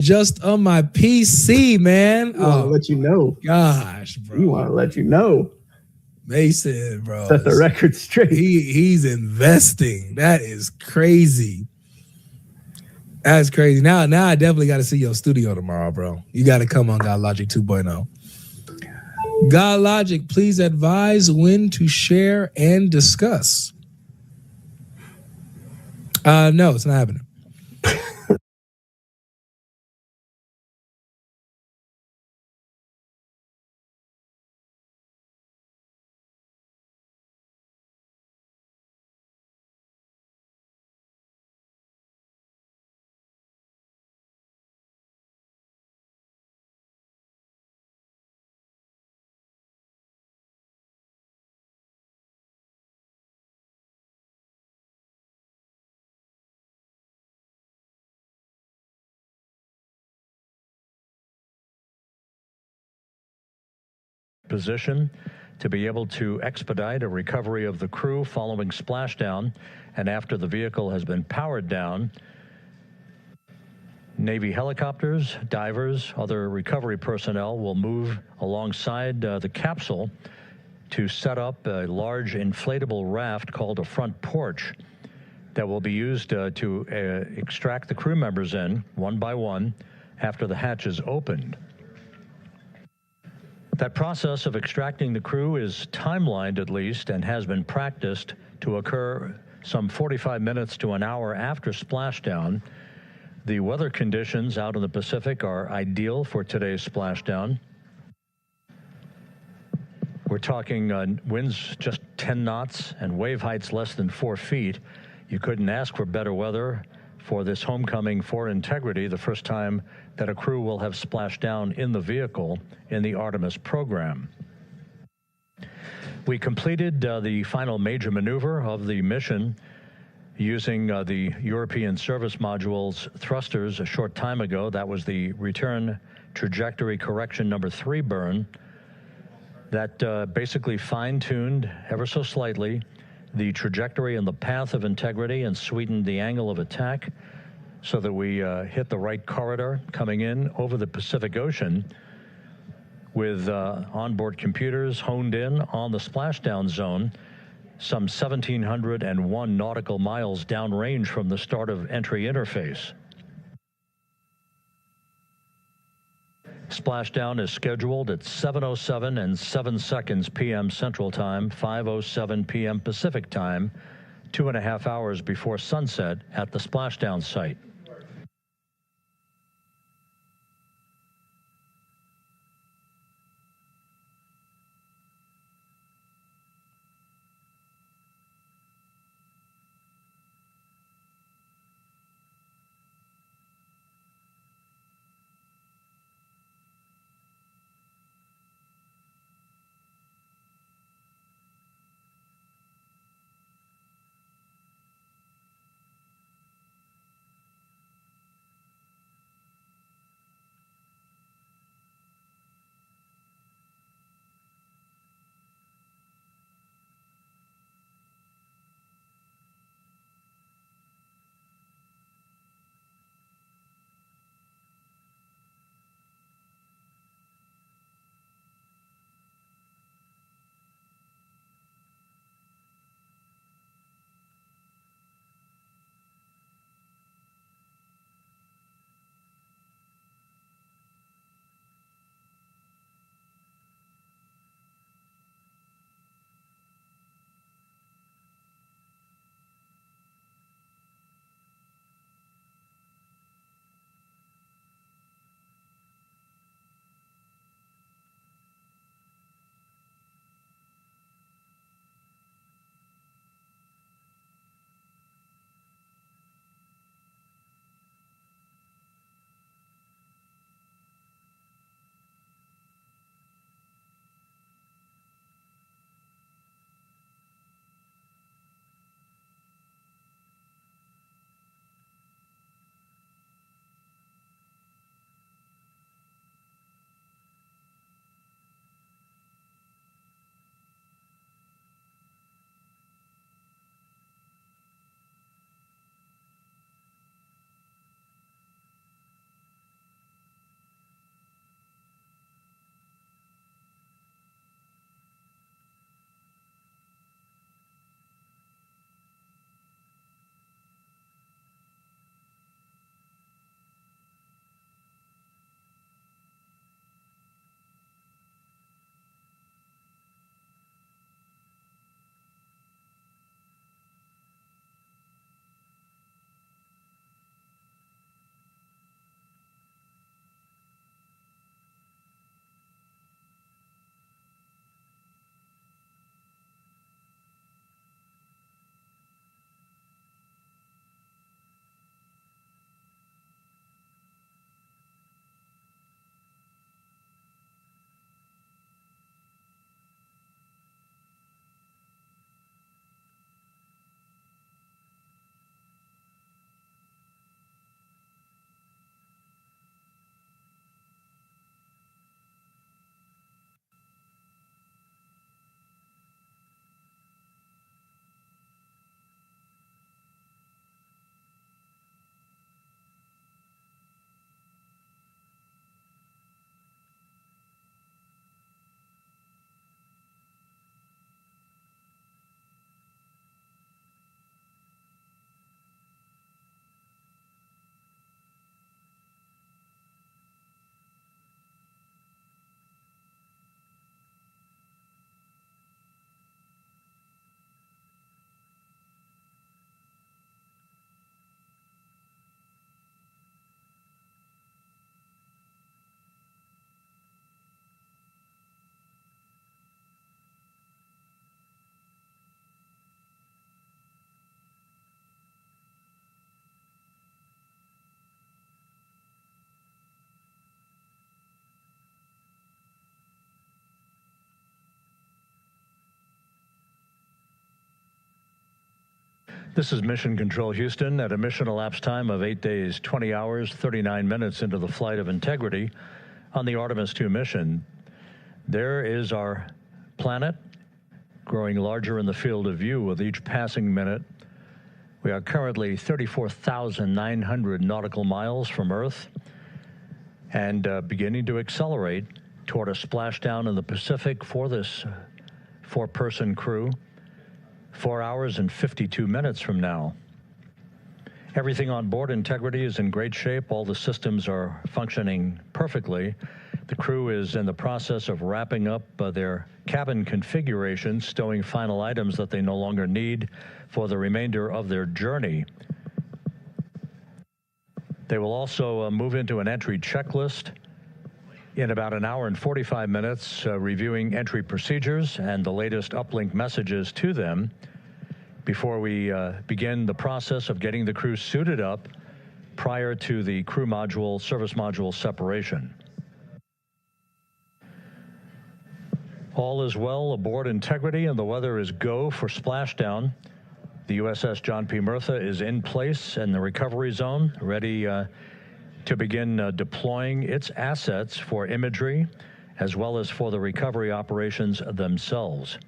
just on my PC, man. I want to let you know. Gosh, bro. You want to let you know. Mason, bro. Set the record straight. He's investing. That is crazy. That's crazy. Now I definitely got to see your studio tomorrow, bro. You got to come on God Logic 2.0. God Logic, please advise when to share and discuss. No, it's not happening. Position to be able to expedite a recovery of the crew following splashdown, and after the vehicle has been powered down, Navy helicopters, divers, other recovery personnel will move alongside the capsule to set up a large inflatable raft called a front porch that will be used to extract the crew members in one by one after the hatch is opened. That process of extracting the crew is timelined, at least, and has been practiced to occur some 45 minutes to an hour after splashdown. The weather conditions out in the Pacific are ideal for today's splashdown. We're talking winds just 10 knots and wave heights less than 4 feet. You couldn't ask for better weather for this homecoming for Integrity, the first time that a crew will have splashed down in the vehicle in the Artemis program. We completed the final major maneuver of the mission using the European Service Module's thrusters a short time ago. That was the return trajectory correction number 3 burn that basically fine-tuned ever so slightly the trajectory and the path of Integrity and sweetened the angle of attack so that we hit the right corridor coming in over the Pacific Ocean with onboard computers honed in on the splashdown zone some 1,701 nautical miles downrange from the start of entry interface. Splashdown is scheduled at 7:07 and 7 seconds p.m. Central Time, 5:07 p.m. Pacific Time, 2.5 hours before sunset at the splashdown site. This is Mission Control Houston at a mission elapsed time of 8 days, 20 hours, 39 minutes into the flight of Integrity on the Artemis II mission. There is our planet growing larger in the field of view with each passing minute. We are currently 34,900 nautical miles from Earth and beginning to accelerate toward a splashdown in the Pacific for this four-person crew. 4 hours and 52 minutes from now. Everything on board Integrity is in great shape. All the systems are functioning perfectly. The crew is in the process of wrapping up their cabin configuration, stowing final items that they no longer need for the remainder of their journey. They will also move into an entry checklist in about an hour and 45 minutes, reviewing entry procedures and the latest uplink messages to them before we begin the process of getting the crew suited up prior to the crew module, service module separation. All is well aboard Integrity, and the weather is go for splashdown. The USS John P. Murtha is in place in the recovery zone, ready to begin deploying its assets for imagery as well as for the recovery operations themselves.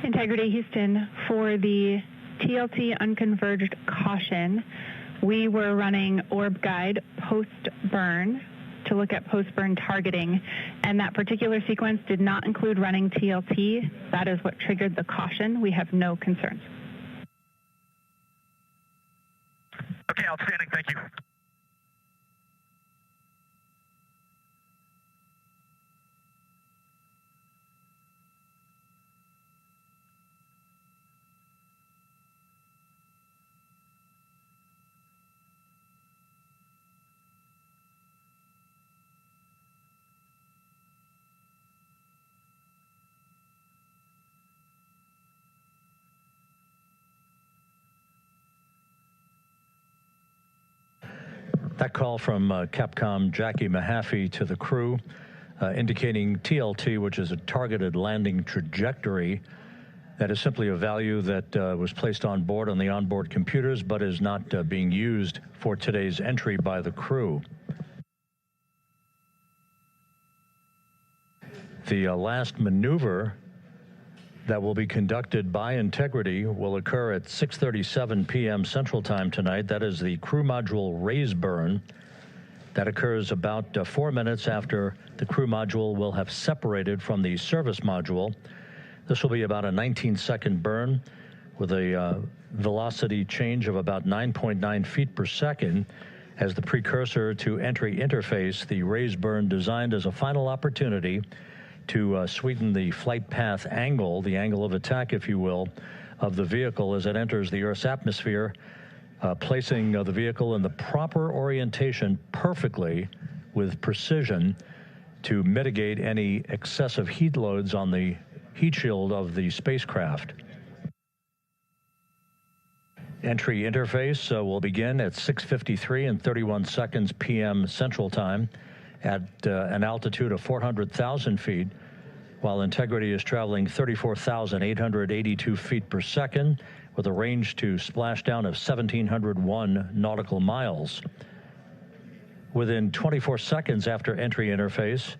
Integrity Houston, for the TLT unconverged caution, we were running orb guide post-burn to look at post-burn targeting, and that particular sequence did not include running TLT. That is what triggered the caution. We have no concerns. Okay, outstanding. Thank you. That call from Capcom Jackie Mahaffey to the crew, indicating TLT, which is a targeted landing trajectory. That is simply a value that was placed on board on the onboard computers, but is not being used for today's entry by the crew. The last maneuver that will be conducted by Integrity will occur at 6:37 p.m. Central Time tonight. That is the crew module raise burn. That occurs about 4 minutes after the crew module will have separated from the service module. This will be about a 19-second burn with a velocity change of about 9.9 feet per second as the precursor to entry interface. The raise burn designed as a final opportunity to sweeten the flight path angle, the angle of attack, if you will, of the vehicle as it enters the Earth's atmosphere, placing the vehicle in the proper orientation perfectly with precision to mitigate any excessive heat loads on the heat shield of the spacecraft. Entry interface will begin at 6:53 and 31 seconds p.m. Central Time at an altitude of 400,000 feet, while Integrity is traveling 34,882 feet per second with a range to splashdown of 1,701 nautical miles. Within 24 seconds after entry interface,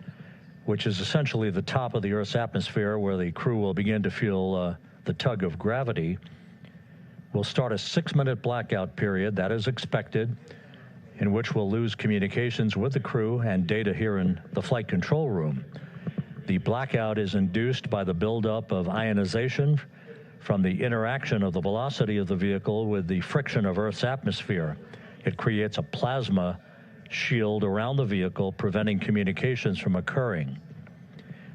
which is essentially the top of the Earth's atmosphere where the crew will begin to feel the tug of gravity, we'll start a 6-minute blackout period that is expected, in which we'll lose communications with the crew and data here in the flight control room. The blackout is induced by the buildup of ionization from the interaction of the velocity of the vehicle with the friction of Earth's atmosphere. It creates a plasma shield around the vehicle, preventing communications from occurring.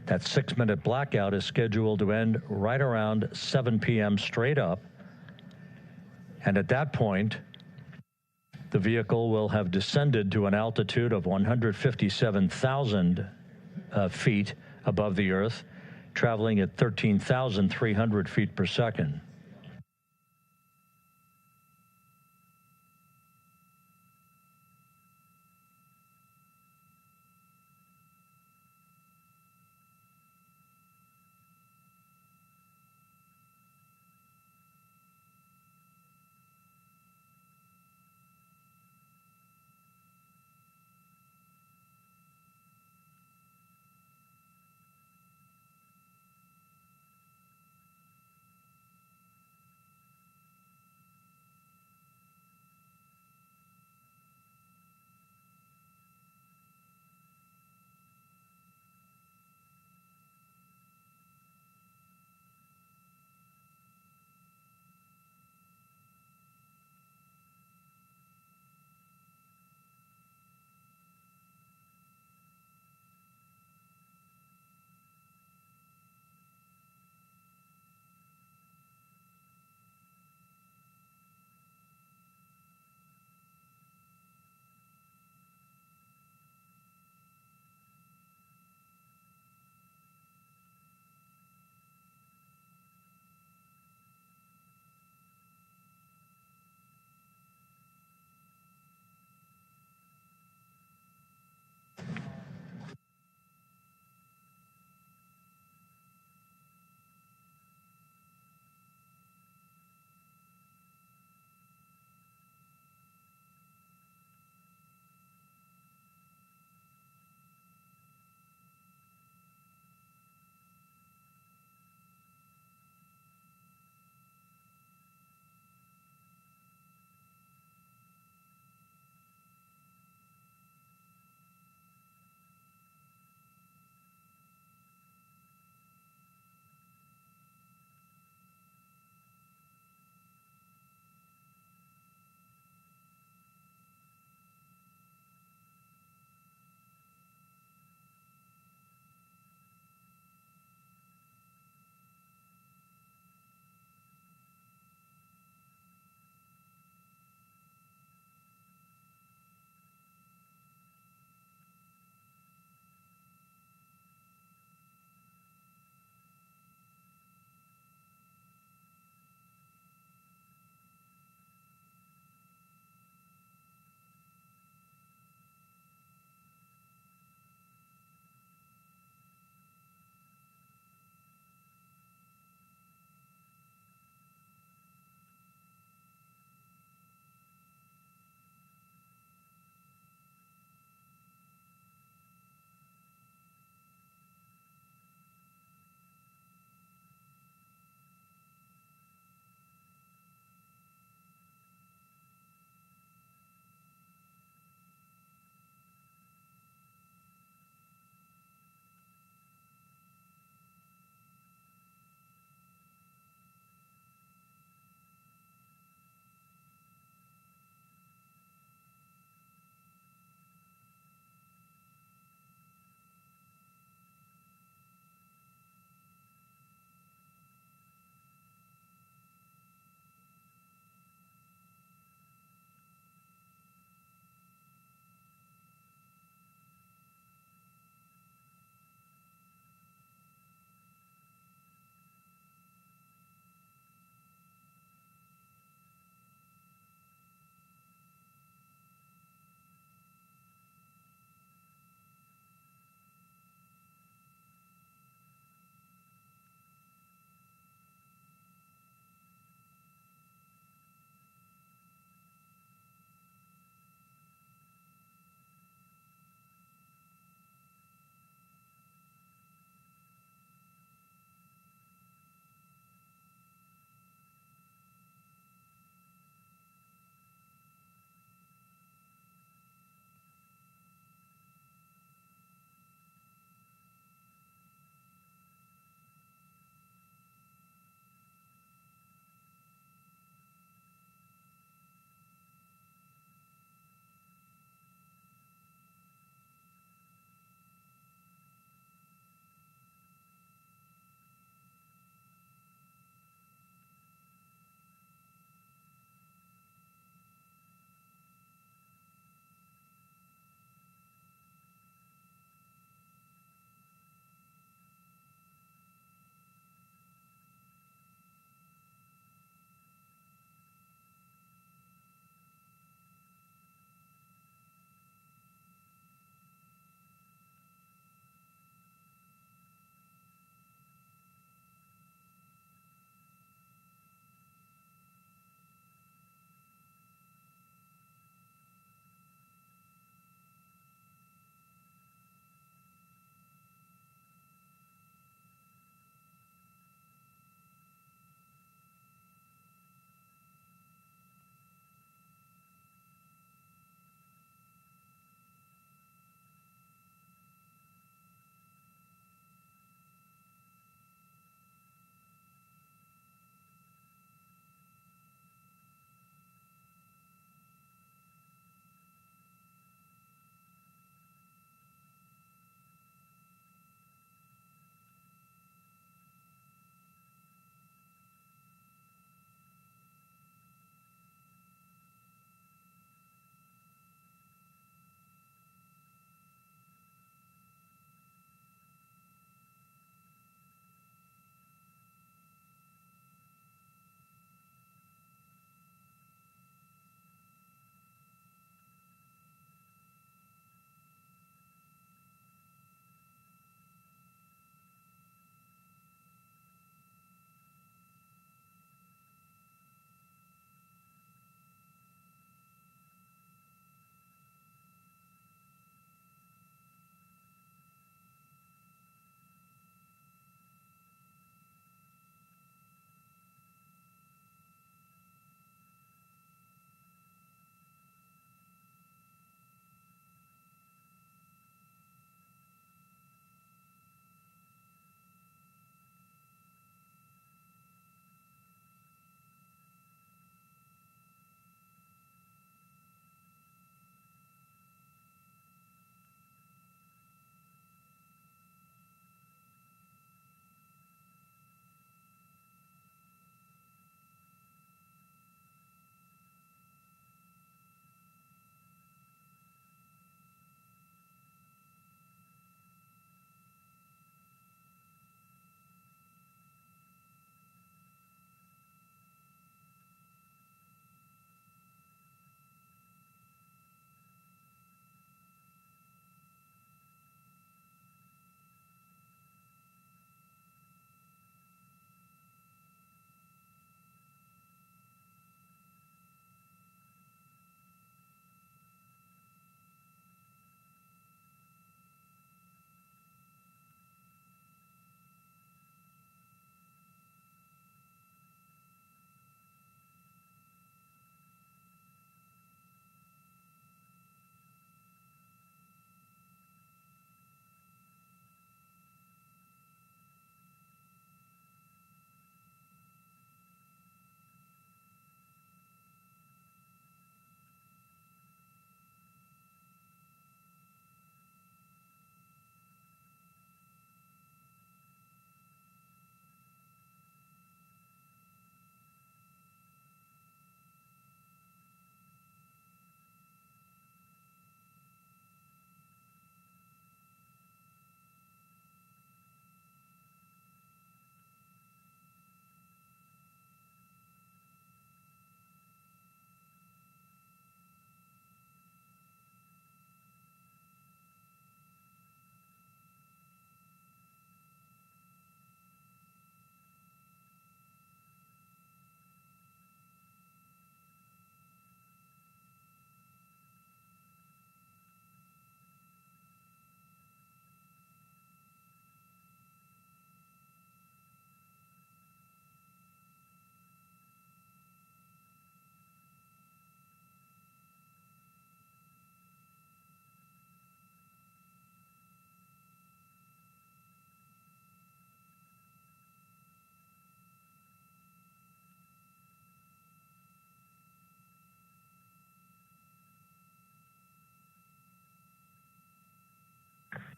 That 6-minute blackout is scheduled to end right around 7 p.m. straight up. And at that point, the vehicle will have descended to an altitude of 157,000 feet above the Earth, traveling at 13,300 feet per second.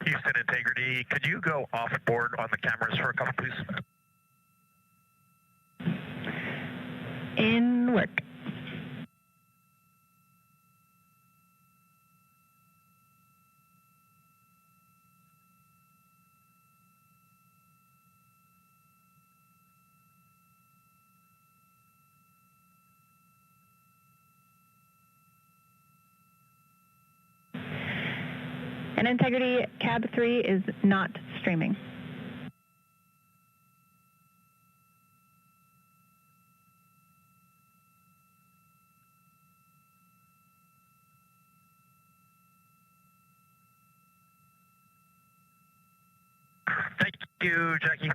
Houston Integrity, could you go off board on the cameras for a couple, please? In work. And Integrity, Cab 3 is not streaming. Thank you, Jackie.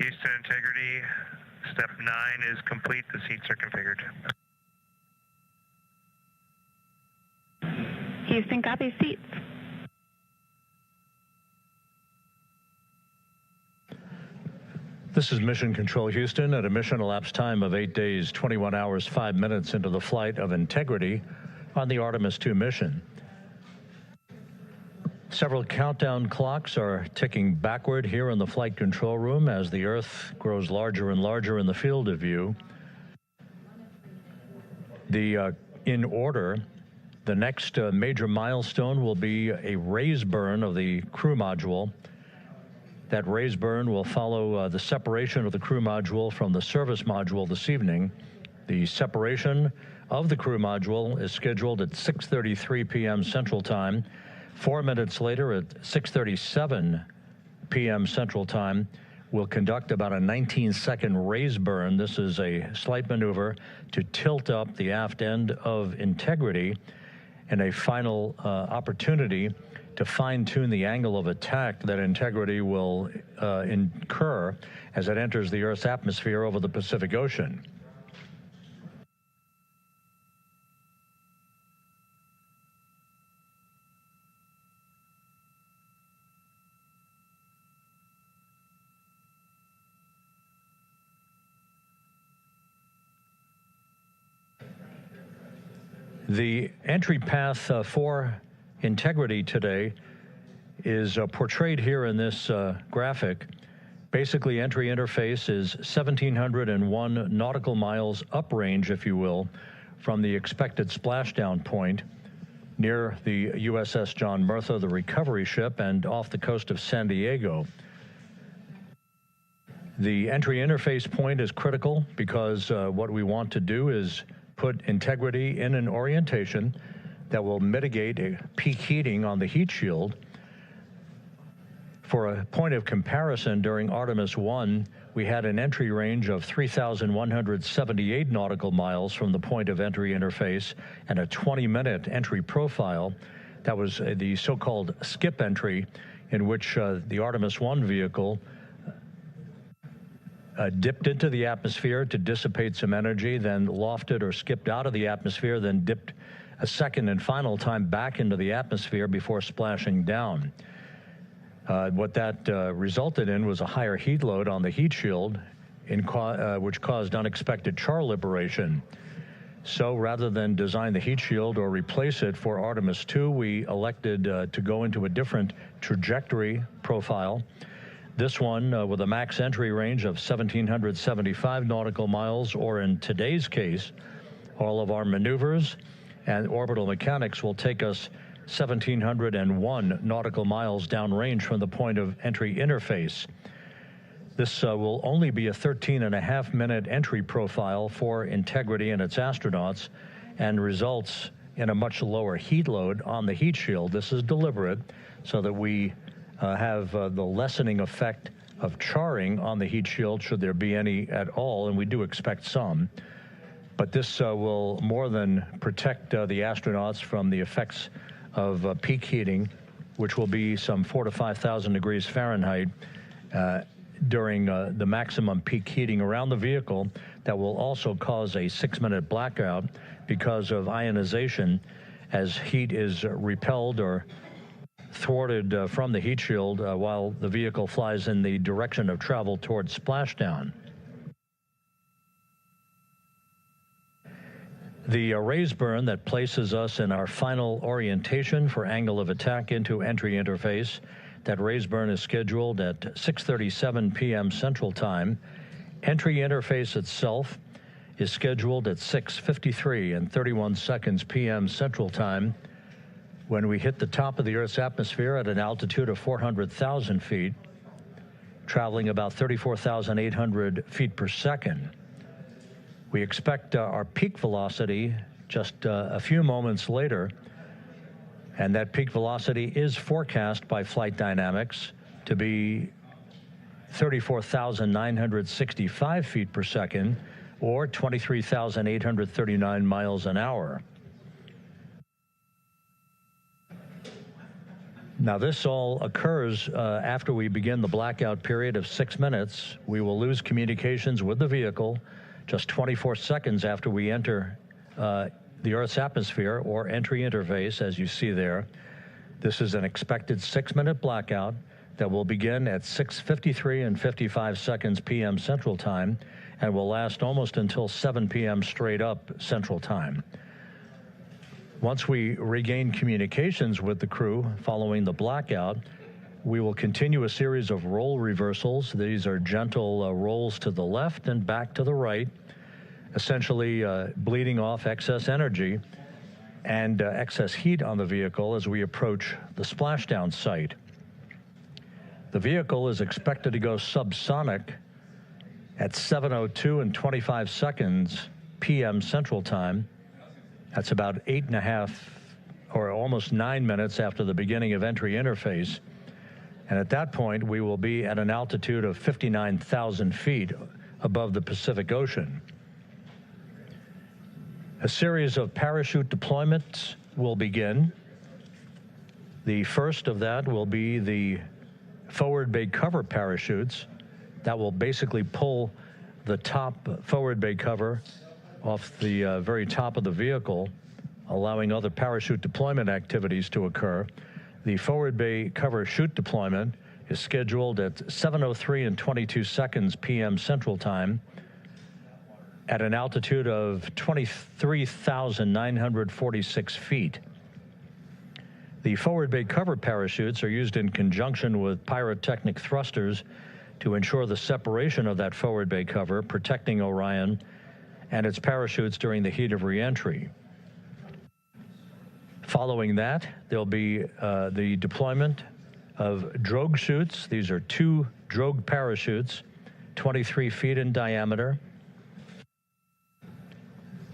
Houston integrity, step 9 is complete. The seats are configured. Houston, copy seats. This is Mission Control Houston at a mission elapsed time of 8 days, 21 hours, 5 minutes into the flight of Integrity on the Artemis II mission. Several countdown clocks are ticking backward here in the flight control room as the Earth grows larger and larger in the field of view. In order, the next major milestone will be a raise burn of the crew module. That raise burn will follow the separation of the crew module from the service module this evening. The separation of the crew module is scheduled at 6:33 p.m. Central Time. 4 minutes later, at 6:37 p.m. Central Time, we'll conduct about a 19-second raise burn. This is a slight maneuver to tilt up the aft end of Integrity and a final opportunity to fine-tune the angle of attack that Integrity will incur as it enters the Earth's atmosphere over the Pacific Ocean. The entry path for Integrity today is portrayed here in this graphic. Basically, entry interface is 1,701 nautical miles uprange, if you will, from the expected splashdown point near the USS John Murtha, the recovery ship, and off the coast of San Diego. The entry interface point is critical because what we want to do is put Integrity in an orientation that will mitigate a peak heating on the heat shield. For a point of comparison, during Artemis I, we had an entry range of 3,178 nautical miles from the point of entry interface and a 20-minute entry profile. That was the so-called skip entry, in which the Artemis I vehicle dipped into the atmosphere to dissipate some energy, then lofted or skipped out of the atmosphere, then dipped a second and final time back into the atmosphere before splashing down. What that resulted in was a higher heat load on the heat shield, which caused unexpected char liberation. So rather than design the heat shield or replace it for Artemis II, we elected to go into a different trajectory profile. This one with a max entry range of 1,775 nautical miles, or in today's case, all of our maneuvers and orbital mechanics will take us 1,701 nautical miles downrange from the point of entry interface. This will only be a 13.5-minute entry profile for Integrity and its astronauts, and results in a much lower heat load on the heat shield. This is deliberate so that we have the lessening effect of charring on the heat shield, should there be any at all, and we do expect some. But this will more than protect the astronauts from the effects of peak heating, which will be some 4,000 to 5,000 degrees Fahrenheit during the maximum peak heating around the vehicle. That will also cause a 6-minute blackout because of ionization as heat is repelled or thwarted from the heat shield while the vehicle flies in the direction of travel towards splashdown. The raise burn that places us in our final orientation for angle of attack into entry interface, that raise burn is scheduled at 6:37 p.m. Central Time. Entry interface itself is scheduled at 6:53 and 31 seconds p.m. Central Time, when we hit the top of the Earth's atmosphere at an altitude of 400,000 feet, traveling about 34,800 feet per second. We expect our peak velocity just a few moments later, and that peak velocity is forecast by Flight Dynamics to be 34,965 feet per second, or 23,839 miles an hour. Now, this all occurs after we begin the blackout period of 6 minutes. We will lose communications with the vehicle just 24 seconds after we enter the Earth's atmosphere or entry interface, as you see there. This is an expected 6-minute blackout that will begin at 6:53 and 55 seconds p.m. Central Time and will last almost until 7 p.m. straight up Central Time. Once we regain communications with the crew following the blackout, we will continue a series of role reversals. These are gentle rolls to the left and back to the right, essentially bleeding off excess energy and excess heat on the vehicle as we approach the splashdown site. The vehicle is expected to go subsonic at 7:02 and 25 seconds p.m. Central Time. That's about 8.5 or almost 9 minutes after the beginning of entry interface. And at that point, we will be at an altitude of 59,000 feet above the Pacific Ocean. A series of parachute deployments will begin. The first of that will be the forward bay cover parachutes that will basically pull the top forward bay cover off the very top of the vehicle, allowing other parachute deployment activities to occur. The forward bay cover chute deployment is scheduled at 7:03 and 22 seconds p.m. Central Time at an altitude of 23,946 feet. The forward bay cover parachutes are used in conjunction with pyrotechnic thrusters to ensure the separation of that forward bay cover, protecting Orion and its parachutes during the heat of reentry. Following that, there'll be the deployment of drogue chutes. These are 2 drogue parachutes, 23 feet in diameter.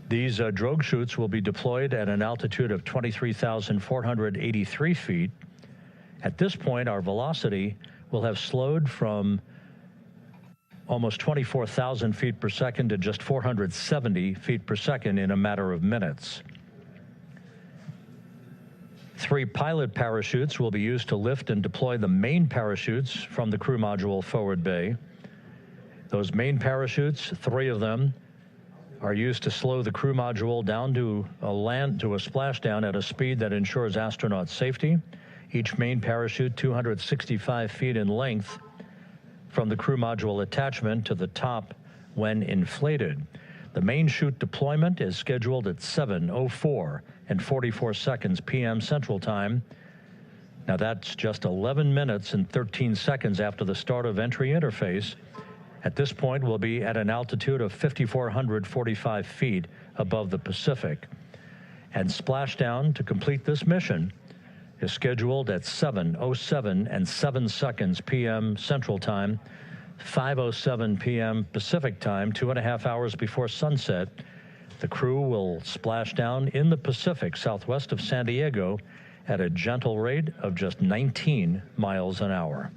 These drogue chutes will be deployed at an altitude of 23,483 feet. At this point, our velocity will have slowed from almost 24,000 feet per second to just 470 feet per second in a matter of minutes. 3 pilot parachutes will be used to lift and deploy the main parachutes from the crew module forward bay. Those main parachutes, 3 of them, are used to slow the crew module down to a splashdown at a speed that ensures astronaut safety. Each main parachute 265 feet in length from the crew module attachment to the top when inflated. The main chute deployment is scheduled at 7:04 and 44 seconds p.m. Central Time. Now that's just 11 minutes and 13 seconds after the start of entry interface. At this point, we'll be at an altitude of 5,445 feet above the Pacific. And splashdown to complete this mission is scheduled at 7:07 and 7 seconds p.m. Central Time, 5:07 p.m. Pacific Time, 2.5 hours before sunset. The crew will splash down in the Pacific southwest of San Diego at a gentle rate of just 19 miles an hour.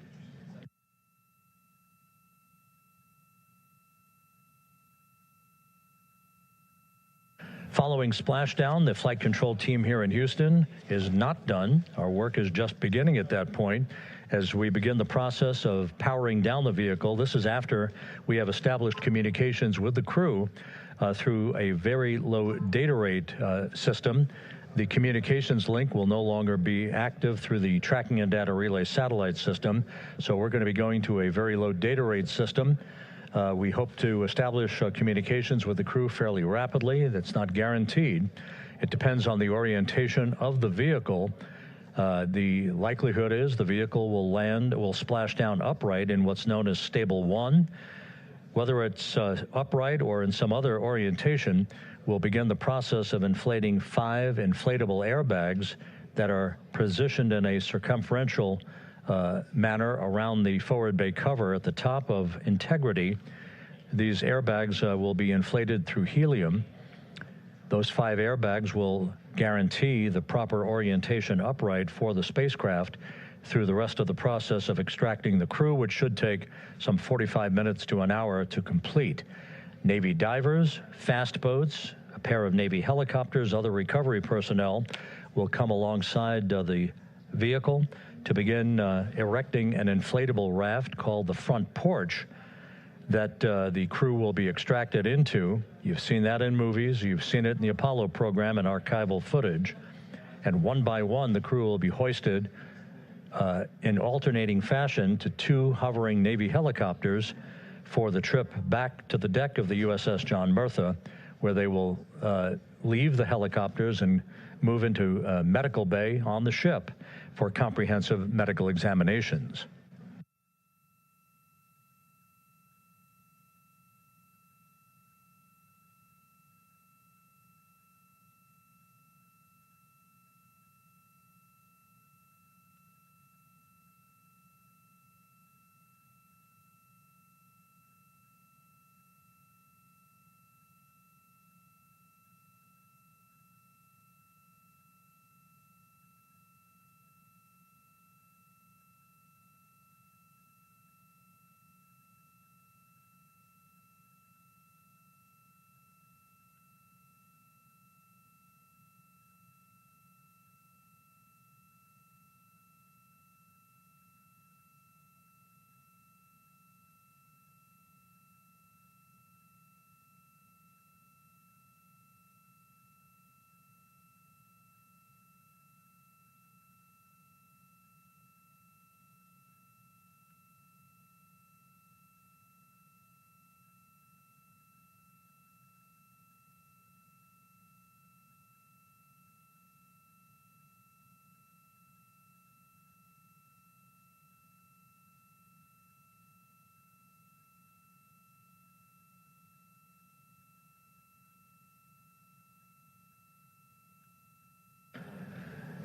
Following splashdown, the flight control team here in Houston is not done. Our work is just beginning at that point as we begin the process of powering down the vehicle. This is after we have established communications with the crew through a very low data rate system. The communications link will no longer be active through the tracking and data relay satellite system, so we're going to be going to a very low data rate system. We hope to establish communications with the crew fairly rapidly. That's not guaranteed. It depends on the orientation of the vehicle. The likelihood is the vehicle will splash down upright in what's known as stable 1. Whether it's upright or in some other orientation, we'll begin the process of inflating 5 inflatable airbags that are positioned in a circumferential manner around the forward bay cover at the top of integrity. These airbags will be inflated through helium. Those 5 airbags will guarantee the proper orientation upright for the spacecraft through the rest of the process of extracting the crew, which should take some 45 minutes to an hour to complete. Navy divers, fast boats, a pair of Navy helicopters, other recovery personnel will come alongside the vehicle to begin erecting an inflatable raft called the front porch that the crew will be extracted into. You've seen that in movies. You've seen it in the Apollo program and archival footage. And one by one, the crew will be hoisted in alternating fashion to two hovering Navy helicopters for the trip back to the deck of the USS John Murtha, where they will leave the helicopters and move into medical bay on the ship for comprehensive medical examinations.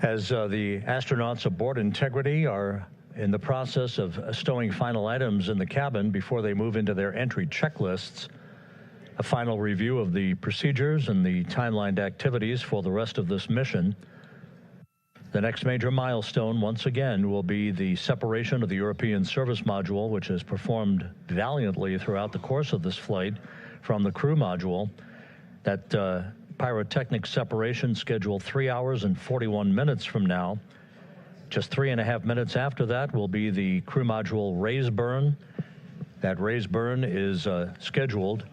As the astronauts aboard Integrity are in the process of stowing final items in the cabin before they move into their entry checklists, a final review of the procedures and the timelined activities for the rest of this mission. The next major milestone, once again, will be the separation of the European service module, which has performed valiantly throughout the course of this flight, from the crew module. That pyrotechnic separation scheduled 3 hours and 41 minutes from now. Just 3.5 minutes after that will be the crew module raise burn. That raise burn is scheduled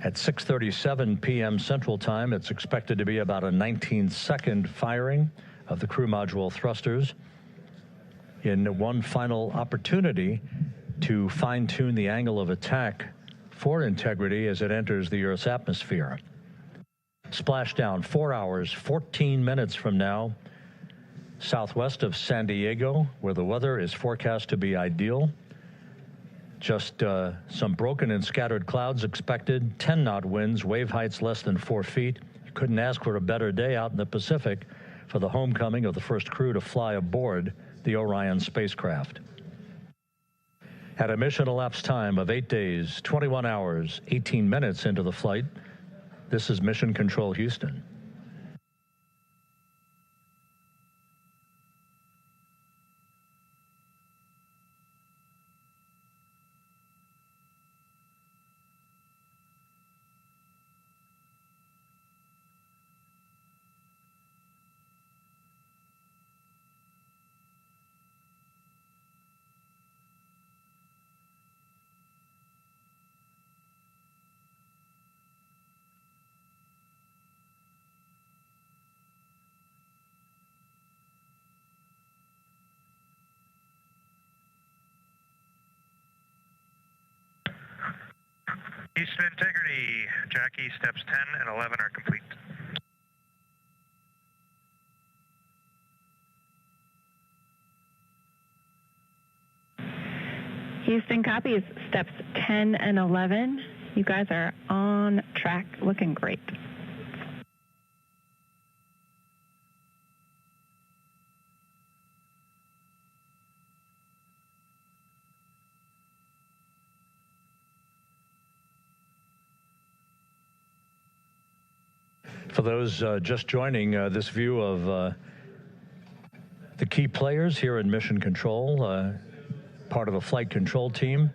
at 6:37 p.m. Central Time. It's expected to be about a 19-second firing of the crew module thrusters in one final opportunity to fine-tune the angle of attack for Integrity as it enters the Earth's atmosphere. Splashdown 4 hours, 14 minutes from now, southwest of San Diego, where the weather is forecast to be ideal. Just some broken and scattered clouds expected, 10-knot winds, wave heights less than 4 feet. You couldn't ask for a better day out in the Pacific for the homecoming of the first crew to fly aboard the Orion spacecraft. At a mission elapsed time of 8 days, 21 hours, 18 minutes into the flight, this is Mission Control Houston. Houston Integrity, Jackie, steps 10 and 11 are complete. Houston copies steps 10 and 11. You guys are on track, looking great. For those just joining this view of the key players here in Mission Control, part of a flight control team,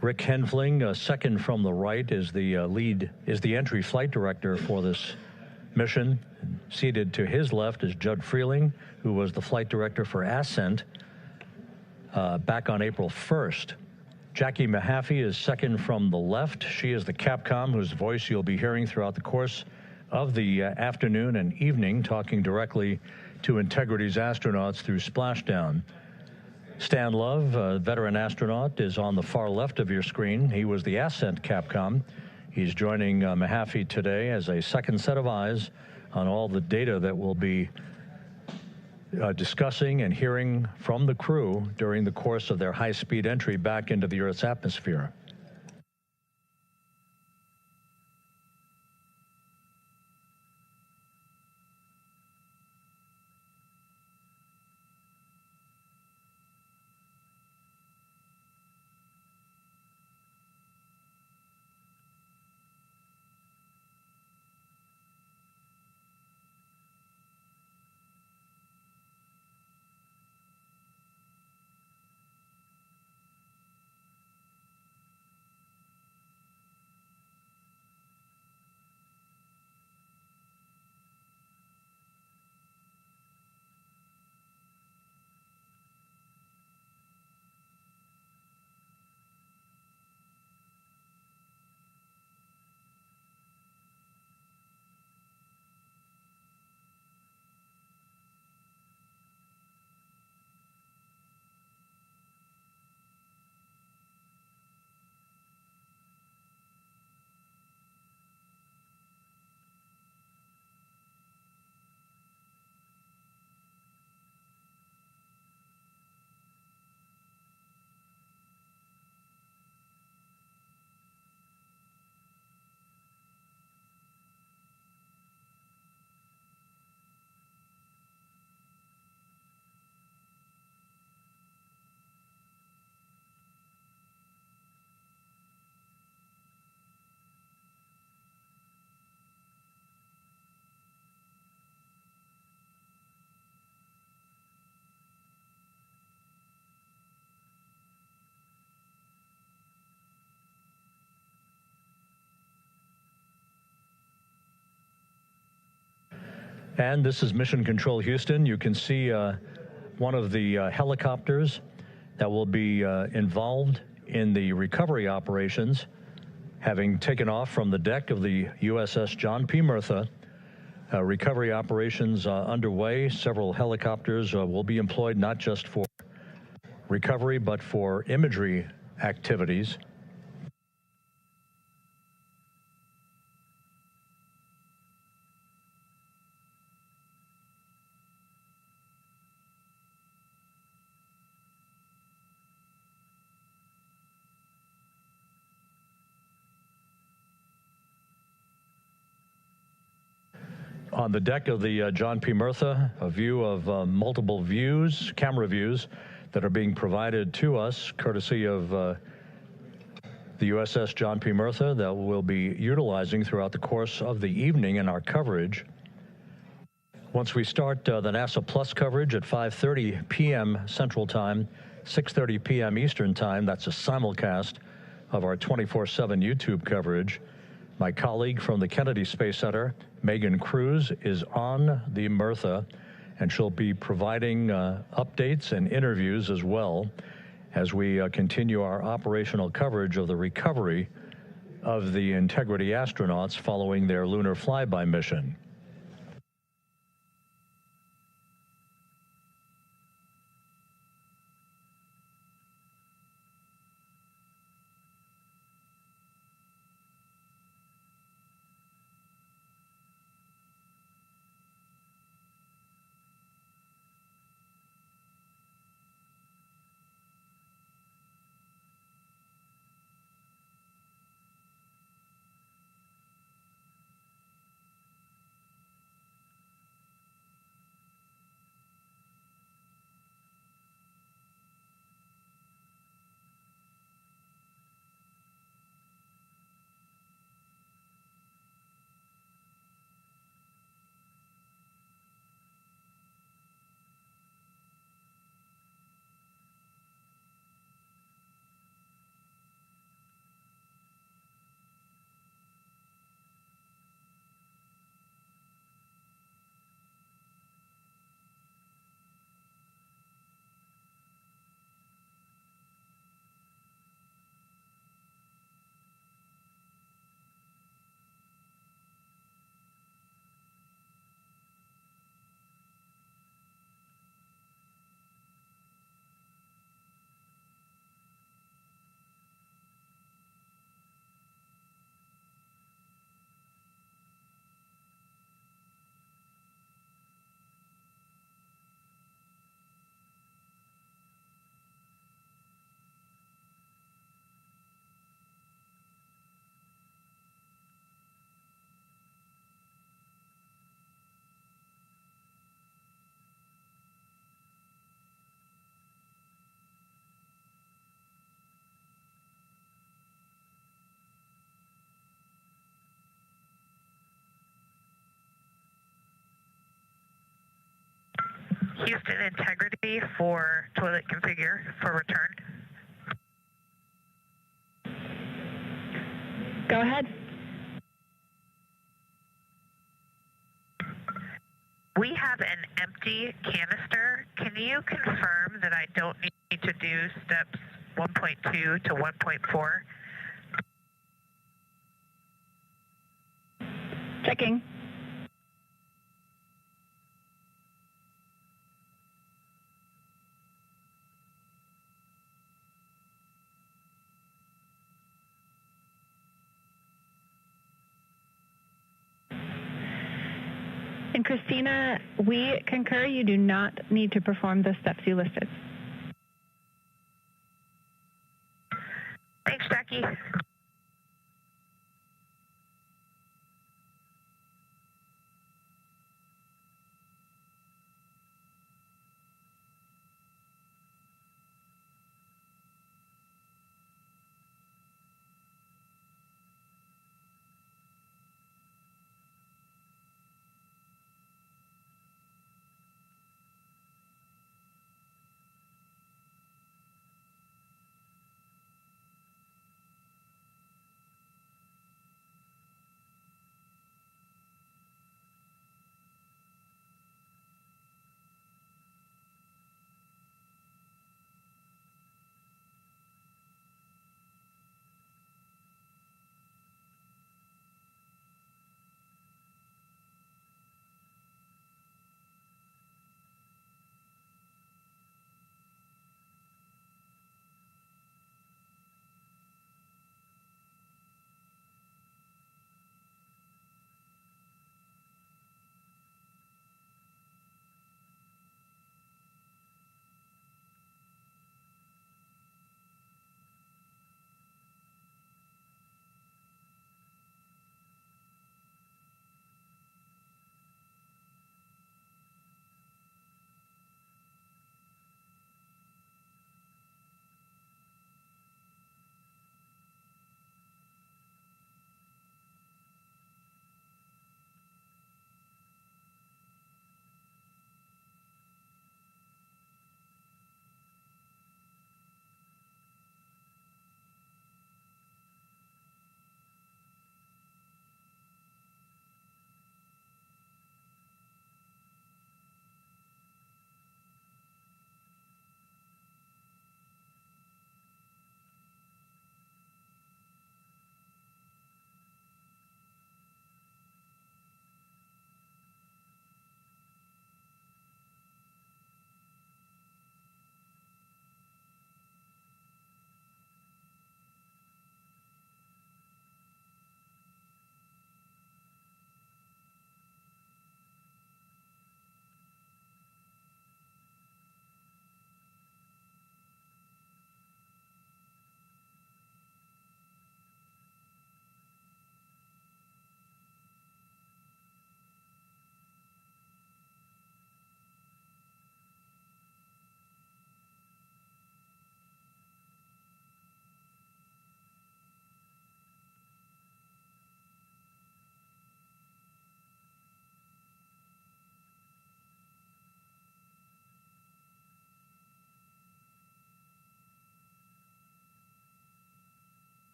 Rick Henfling, second from the right, is the entry flight director for this mission. Seated to his left is Judd Freeling, who was the flight director for Ascent back on April 1st. Jackie Mahaffey is second from the left. She is the Capcom whose voice you'll be hearing throughout the course of the afternoon and evening, talking directly to Integrity's astronauts through splashdown. Stan Love, a veteran astronaut, is on the far left of your screen. He was the Ascent Capcom. He's joining Mahaffey today as a second set of eyes on all the data that we'll be discussing and hearing from the crew during the course of their high-speed entry back into the Earth's atmosphere. And this is Mission Control Houston. You can see one of the helicopters that will be involved in the recovery operations, having taken off from the deck of the USS John P. Murtha. Recovery operations underway. Several helicopters will be employed not just for recovery, but for imagery activities. On the deck of the John P. Murtha, a view of multiple views, camera views, that are being provided to us courtesy of the USS John P. Murtha that we'll be utilizing throughout the course of the evening in our coverage. Once we start the NASA Plus coverage at 5:30 p.m. Central Time, 6:30 p.m. Eastern Time, that's a simulcast of our 24/7 YouTube coverage. My colleague from the Kennedy Space Center, Megan Cruz, is on the Murtha, and she'll be providing updates and interviews as well as we continue our operational coverage of the recovery of the Integrity astronauts following their lunar flyby mission. Houston integrity for toilet configure for return. Go ahead. We have an empty canister. Can you confirm that I don't need to do steps 1.2 to 1.4? Checking. And Christina, we concur you do not need to perform the steps you listed. Thanks, Jackie.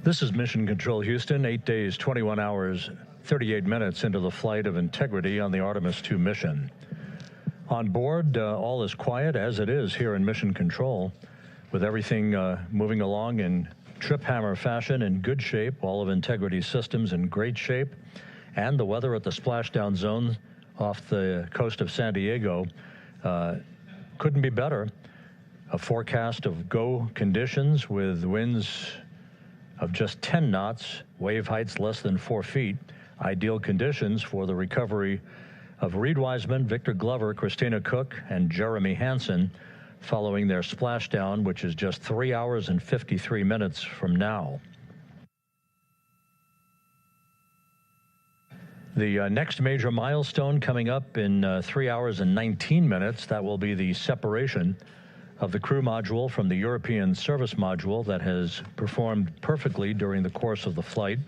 This is Mission Control Houston, 8 days, 21 hours, 38 minutes into the flight of Integrity on the Artemis II mission. On board, all is quiet, as it is here in Mission Control, with everything moving along in trip hammer fashion, in good shape, all of Integrity's systems in great shape, and the weather at the splashdown zone off the coast of San Diego couldn't be better. A forecast of go conditions with winds of just 10 knots, wave heights less than 4 feet, ideal conditions for the recovery of Reed Wiseman, Victor Glover, Christina Cook, and Jeremy Hansen following their splashdown, which is just 3 hours and 53 minutes from now. The next major milestone coming up in 3 hours and 19 minutes, that will be the separation of the crew module from the European service module that has performed perfectly during the course of the flight.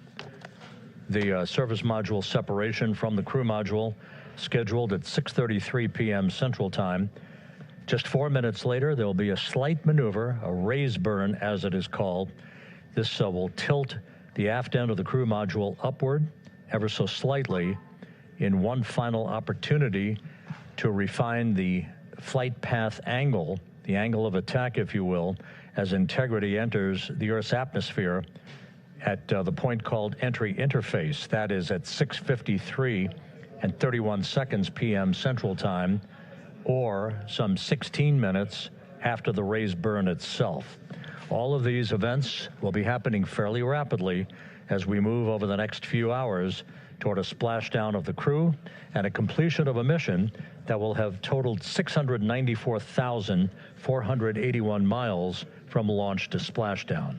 The service module separation from the crew module scheduled at 6:33 p.m. Central Time. Just 4 minutes later, there will be a slight maneuver, a raise burn as it is called. This will tilt the aft end of the crew module upward ever so slightly in one final opportunity to refine the flight path angle, the angle of attack, if you will, as Integrity enters the Earth's atmosphere at the point called entry interface. That is at 6:53 and 31 seconds p.m. Central Time, or some 16 minutes after the raise burn itself. All of these events will be happening fairly rapidly as we move over the next few hours toward a splashdown of the crew and a completion of a mission that will have totaled 694,481 miles from launch to splashdown.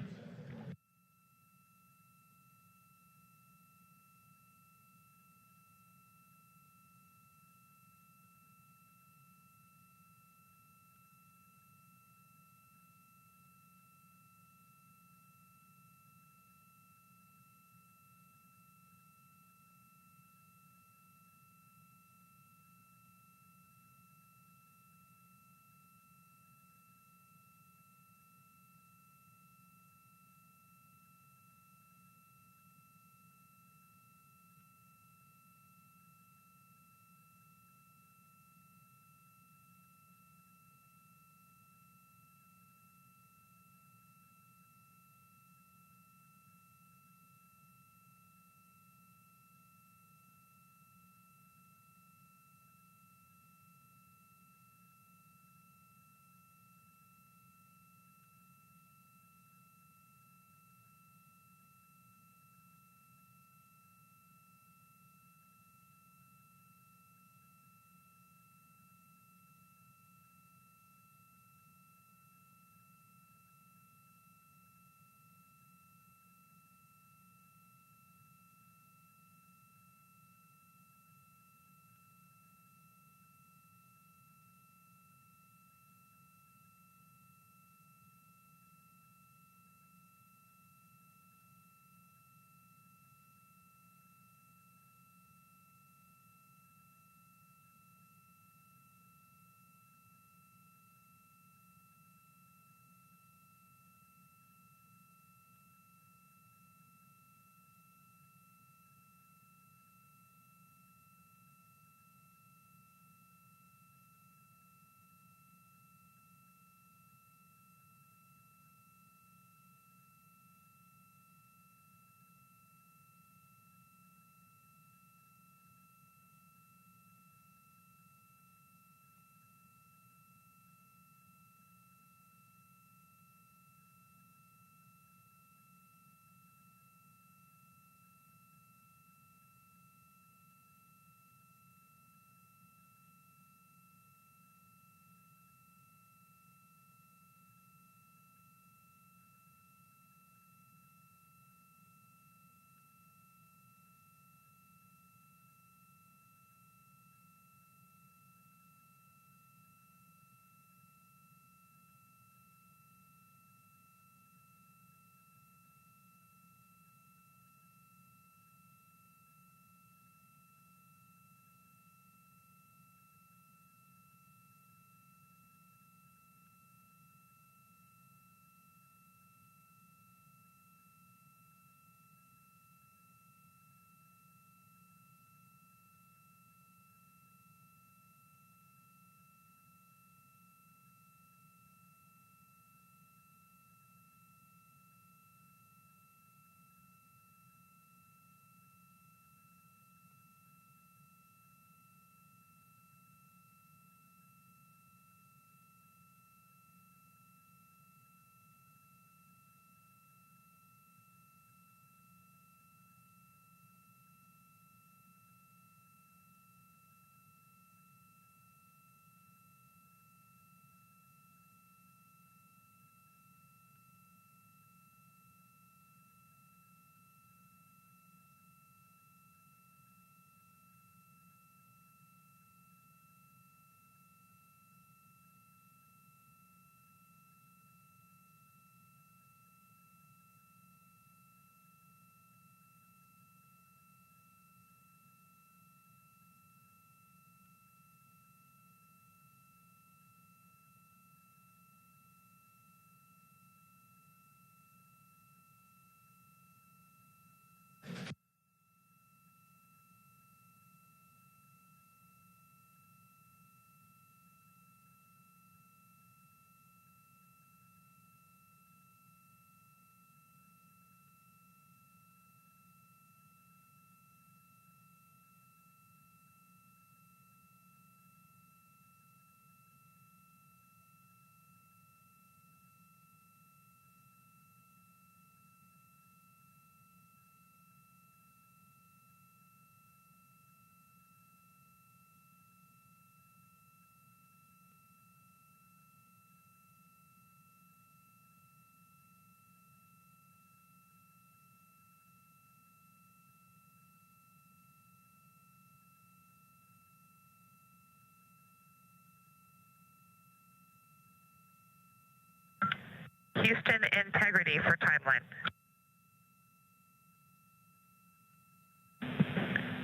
Houston integrity for timeline.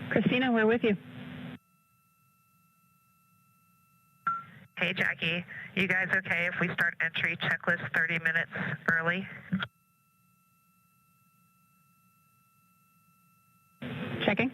Christina, we're with you. Hey, Jackie. You guys okay if we start entry checklist 30 minutes early? Checking.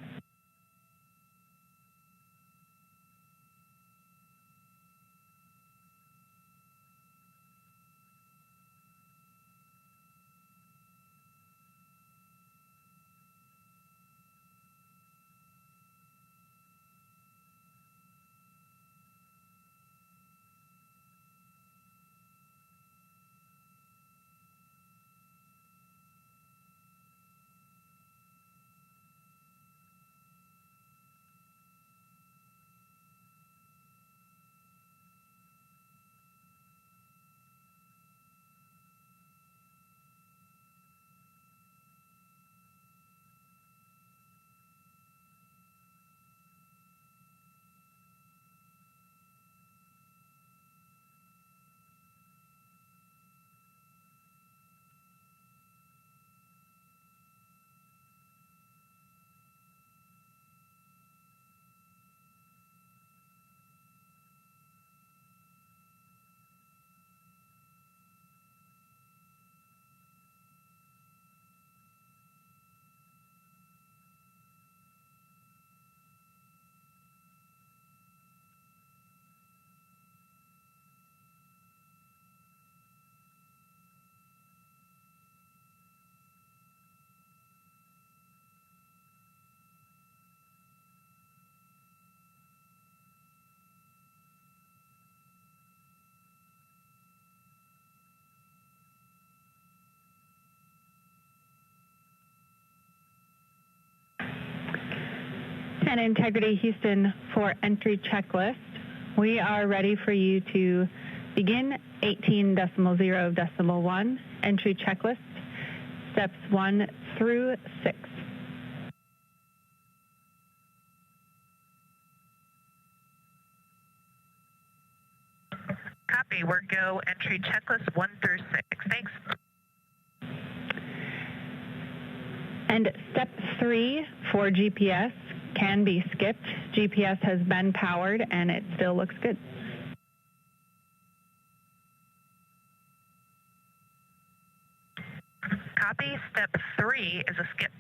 And Integrity Houston for entry checklist. We are ready for you to begin 18.0.1 entry checklist, steps 1 through 6. Copy. We're go entry checklist 1 through 6. Thanks. And step 3 for GPS can be skipped. GPS has been powered and it still looks good. Copy. Step 3 is a skip.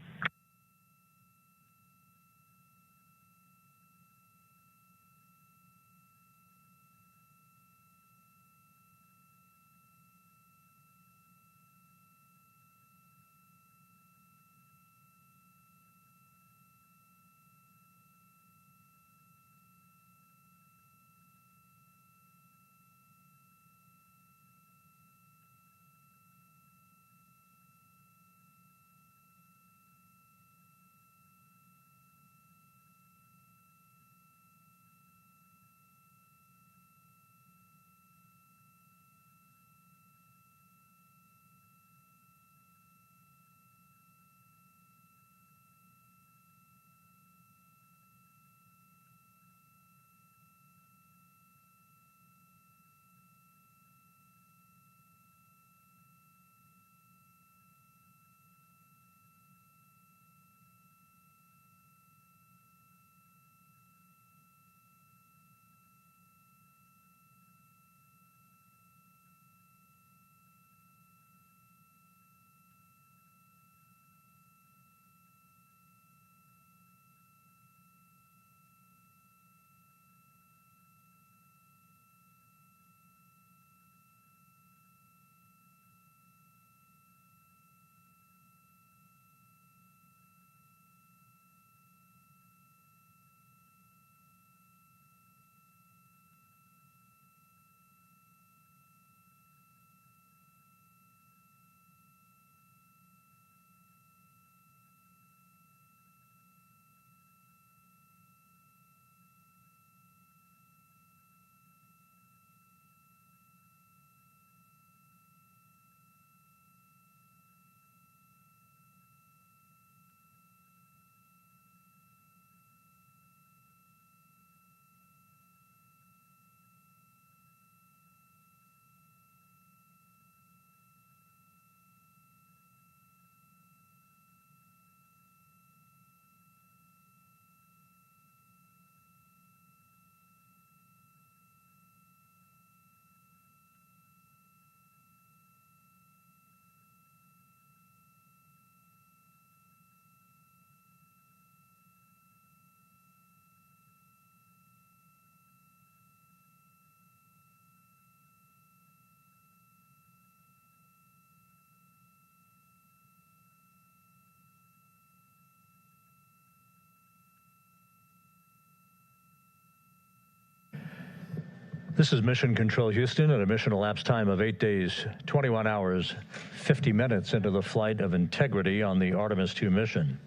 This is Mission Control Houston at a mission elapsed time of 8 days, 21 hours, 50 minutes into the flight of Integrity on the Artemis II mission.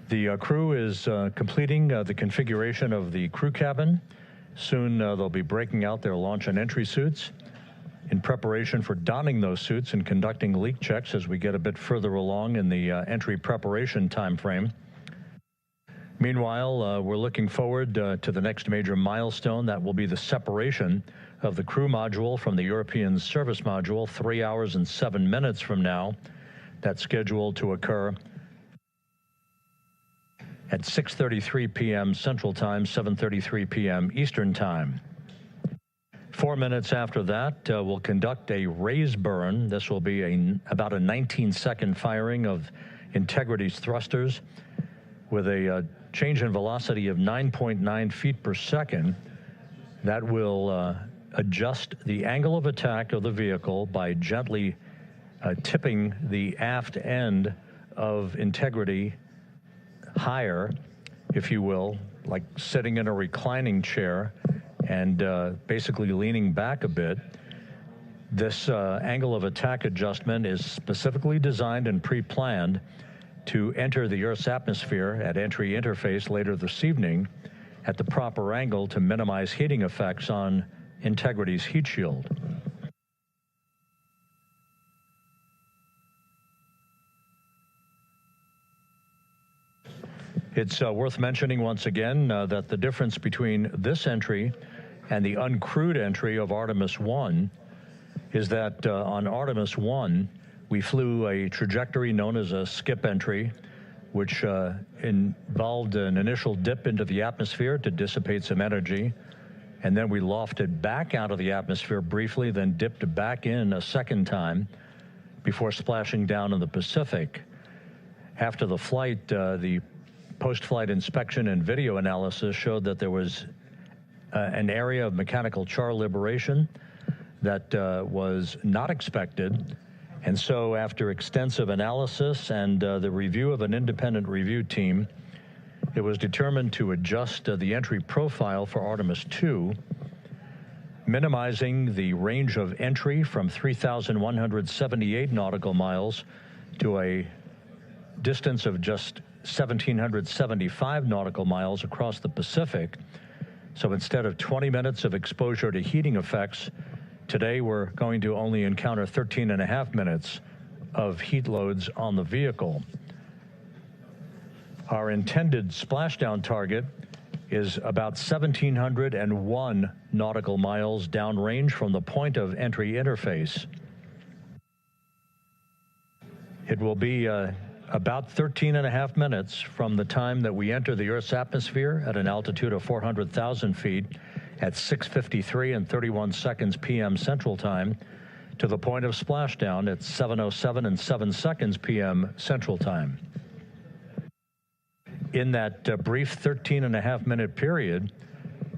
The crew is completing the configuration of the crew cabin. Soon they'll be breaking out their launch and entry suits in preparation for donning those suits and conducting leak checks as we get a bit further along in the entry preparation time frame. Meanwhile, we're looking forward to the next major milestone. That will be the separation of the crew module from the European service module 3 hours and 7 minutes from now. That's scheduled to occur at 6:33 p.m. Central Time, 7:33 p.m. Eastern Time. 4 minutes after that, we'll conduct a raise burn. This will be about a 19-second firing of Integrity's thrusters with a change in velocity of 9.9 feet per second. That will adjust the angle of attack of the vehicle by gently tipping the aft end of Integrity higher, if you will, like sitting in a reclining chair and basically leaning back a bit. This angle of attack adjustment is specifically designed and pre-planned to enter the Earth's atmosphere at entry interface later this evening at the proper angle to minimize heating effects on Integrity's heat shield. It's worth mentioning once again that the difference between this entry and the uncrewed entry of Artemis I is that on Artemis I, we flew a trajectory known as a skip entry, which involved an initial dip into the atmosphere to dissipate some energy, and then we lofted back out of the atmosphere briefly, then dipped back in a second time before splashing down in the Pacific. After the flight, the post-flight inspection and video analysis showed that there was an area of mechanical char liberation that was not expected. And so after extensive analysis and the review of an independent review team, it was determined to adjust the entry profile for Artemis II, minimizing the range of entry from 3,178 nautical miles to a distance of just 1,775 nautical miles across the Pacific. So instead of 20 minutes of exposure to heating effects, today we're going to only encounter 13.5 minutes of heat loads on the vehicle. Our intended splashdown target is about 1,701 nautical miles downrange from the point of entry interface. It will be about 13.5 minutes from the time that we enter the Earth's atmosphere at an altitude of 400,000 feet at 6:53 and 31 seconds p.m. Central Time to the point of splashdown at 7:07 and 7 seconds p.m. Central Time. In that brief 13.5 minute period,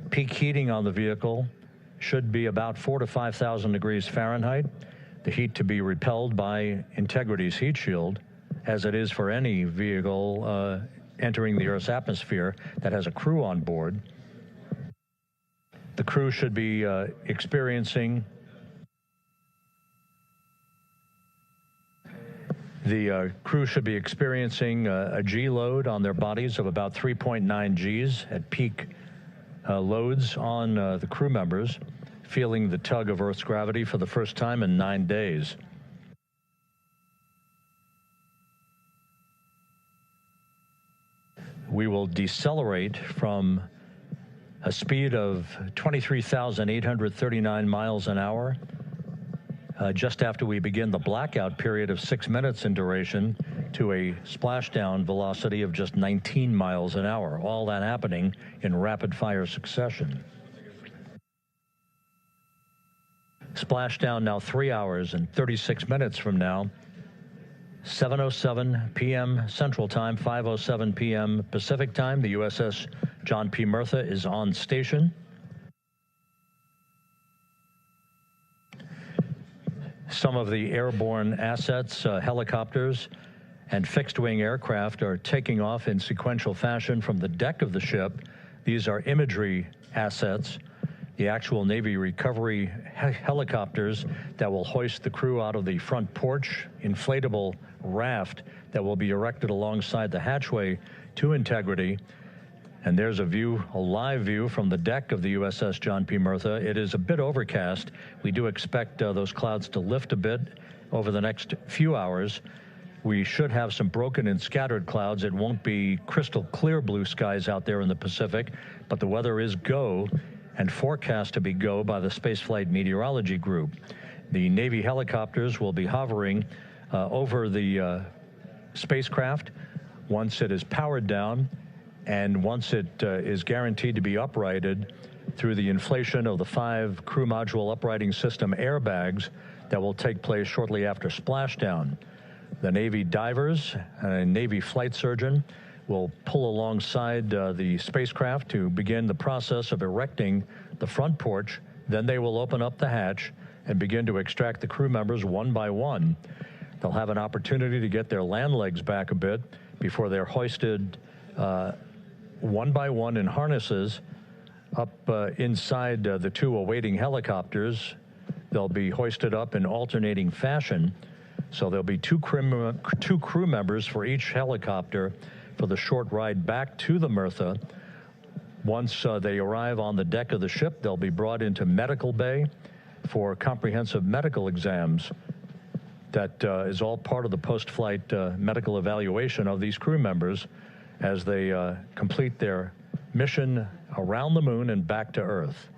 peak heating on the vehicle should be about 4,000 to 5,000 degrees Fahrenheit, the heat to be repelled by Integrity's heat shield, as it is for any vehicle entering the Earth's atmosphere that has a crew on board. The crew should be experiencing a G load on their bodies of about 3.9 Gs at peak loads on the crew members, feeling the tug of Earth's gravity for the first time in 9 days. We will decelerate from a speed of 23,839 miles an hour just after we begin the blackout period of 6 minutes in duration to a splashdown velocity of just 19 miles an hour, all that happening in rapid-fire succession. Splashdown now 3 hours and 36 minutes from now, 7:07 p.m. Central Time, 5:07 p.m. Pacific Time. The USS John P. Murtha is on station. Some of the airborne assets, helicopters, and fixed-wing aircraft are taking off in sequential fashion from the deck of the ship. These are imagery assets the actual Navy recovery helicopters that will hoist the crew out of the front porch, inflatable raft that will be erected alongside the hatchway to Integrity. And there's a view, a live view from the deck of the USS John P. Murtha. It is a bit overcast. We do expect those clouds to lift a bit over the next few hours. We should have some broken and scattered clouds. It won't be crystal clear blue skies out there in the Pacific, but the weather is go and forecast to be go by the Spaceflight Meteorology Group. The Navy helicopters will be hovering over the spacecraft once it is powered down and once it is guaranteed to be uprighted through the inflation of the 5 crew module uprighting system airbags that will take place shortly after splashdown. The Navy divers and a Navy flight surgeon will pull alongside the spacecraft to begin the process of erecting the front porch. Then they will open up the hatch and begin to extract the crew members one by one. They'll have an opportunity to get their land legs back a bit before they're hoisted one by one in harnesses up inside the 2 awaiting helicopters. They'll be hoisted up in alternating fashion. So there'll be 2 crew members for each helicopter for the short ride back to the Murtha. Once they arrive on the deck of the ship, they'll be brought into medical bay for comprehensive medical exams. That is all part of the post-flight medical evaluation of these crew members as they complete their mission around the moon and back to Earth.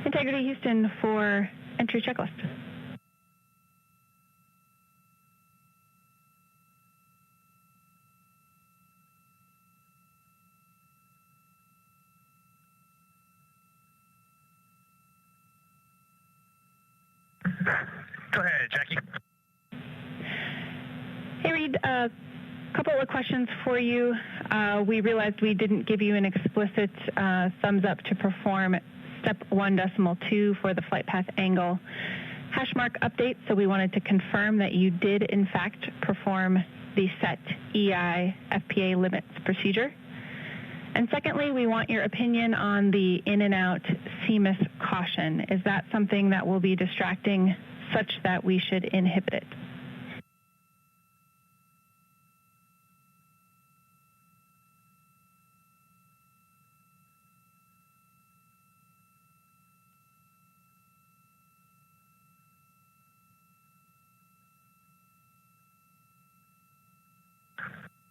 Integrity Houston for entry checklist. Go ahead, Jackie. Hey, Reed, a couple of questions for you. We realized we didn't give you an explicit thumbs up to perform step 1.2 for the flight path angle hash mark update, so we wanted to confirm that you did in fact perform the set EI FPA limits procedure. And secondly, we want your opinion on the in and out CMIS caution. Is that something that will be distracting such that we should inhibit it.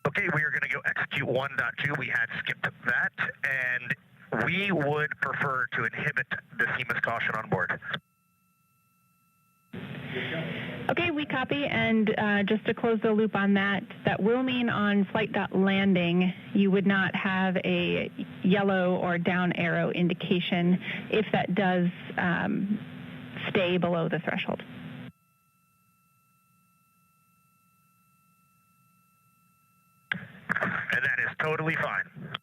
Okay, we are going to go execute 1.2. We had skipped that, and we would prefer to inhibit the CMIS caution on board. Okay, we copy, and just to close the loop on that, that will mean on flight.landing, you would not have a yellow or down arrow indication if that does stay below the threshold. And that is totally fine.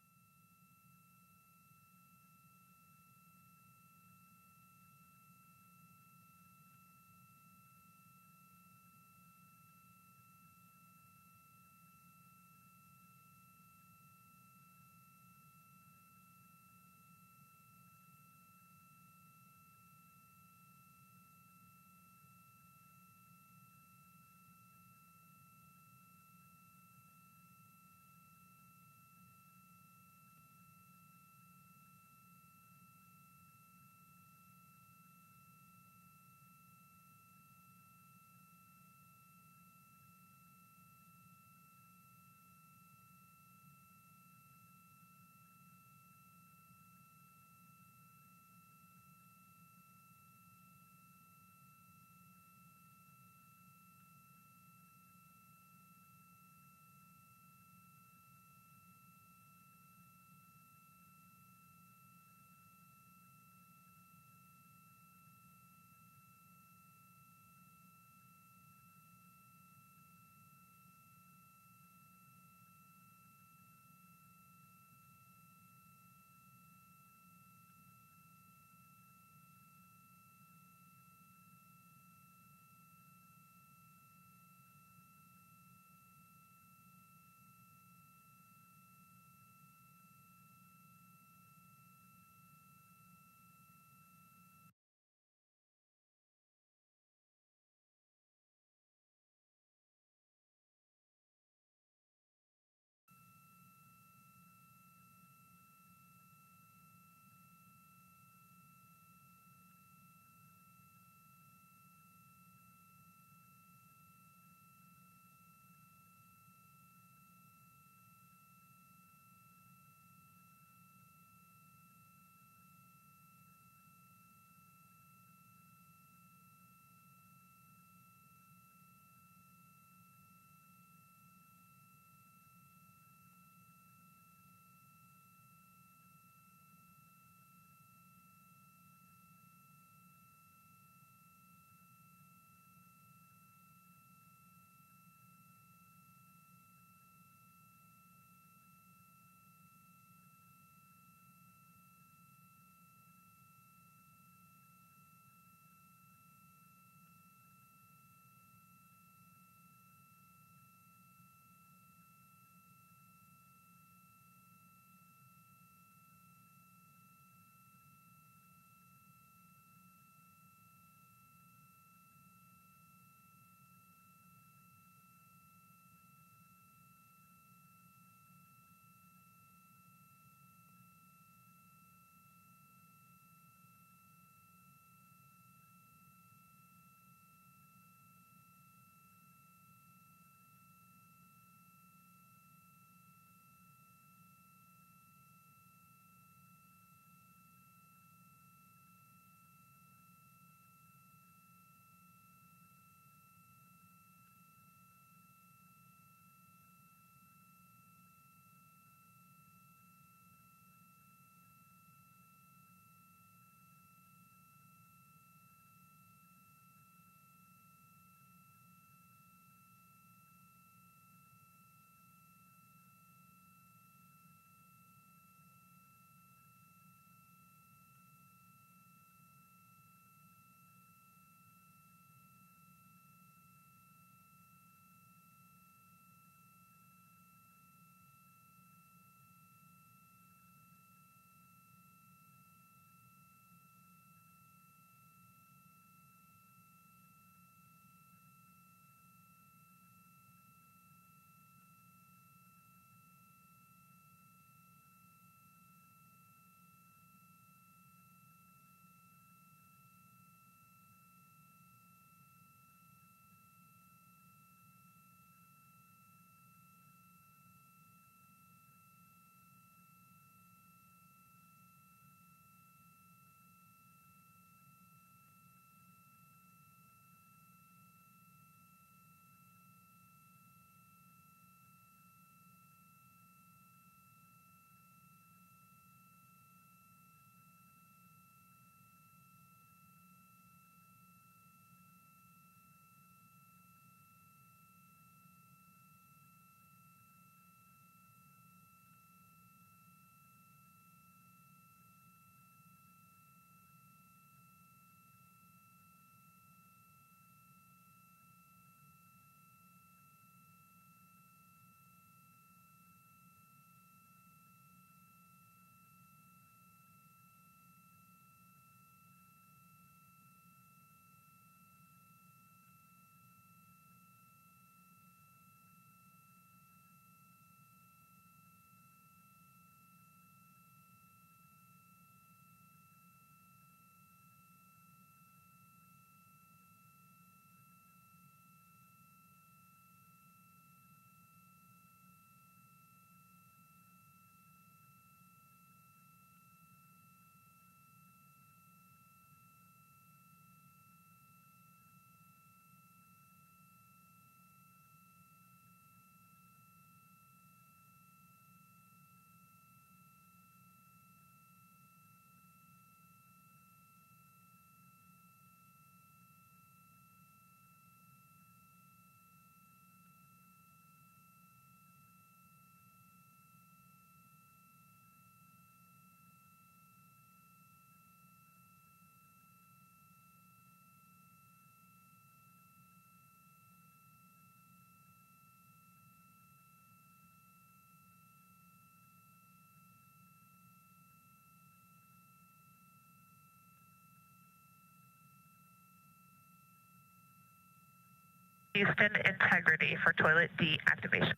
Houston, integrity for toilet deactivation.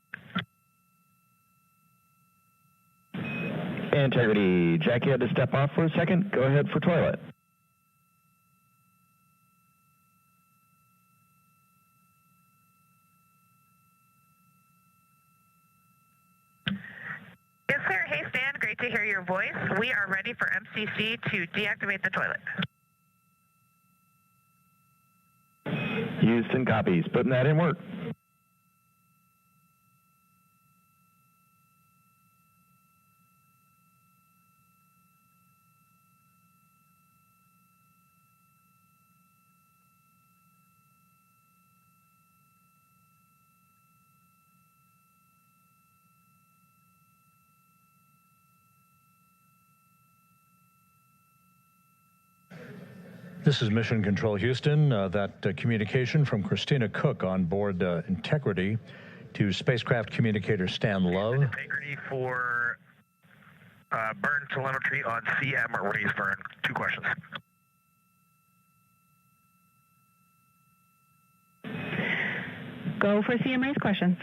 Integrity, Jackie had to step off for a second. Go ahead for toilet. Yes, sir. Hey, Stan. Great to hear your voice. We are ready for MCC to deactivate the toilet. Houston copies. Putting that in work. This is Mission Control Houston. That communication from Christina Cook on board Integrity to spacecraft communicator Stan Love. Integrity for burn telemetry on CM or raise burn. 2 questions. Go for CMA's questions.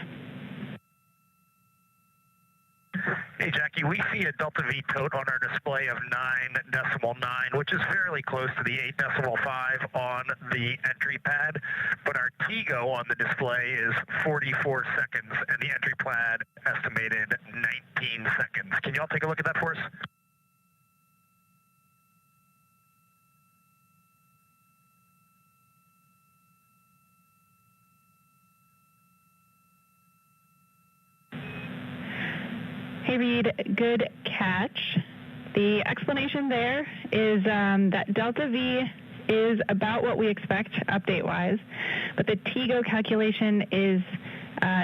Hey, Jackie, we see a Delta V tote on our display of 9.9, which is fairly close to the 8.5 on the entry pad, but our TIGO on the display is 44 seconds, and the entry pad estimated 19 seconds. Can y'all take a look at that for us? Hey, Reed, good catch. The explanation there is that Delta V is about what we expect update-wise, but the TIGO calculation is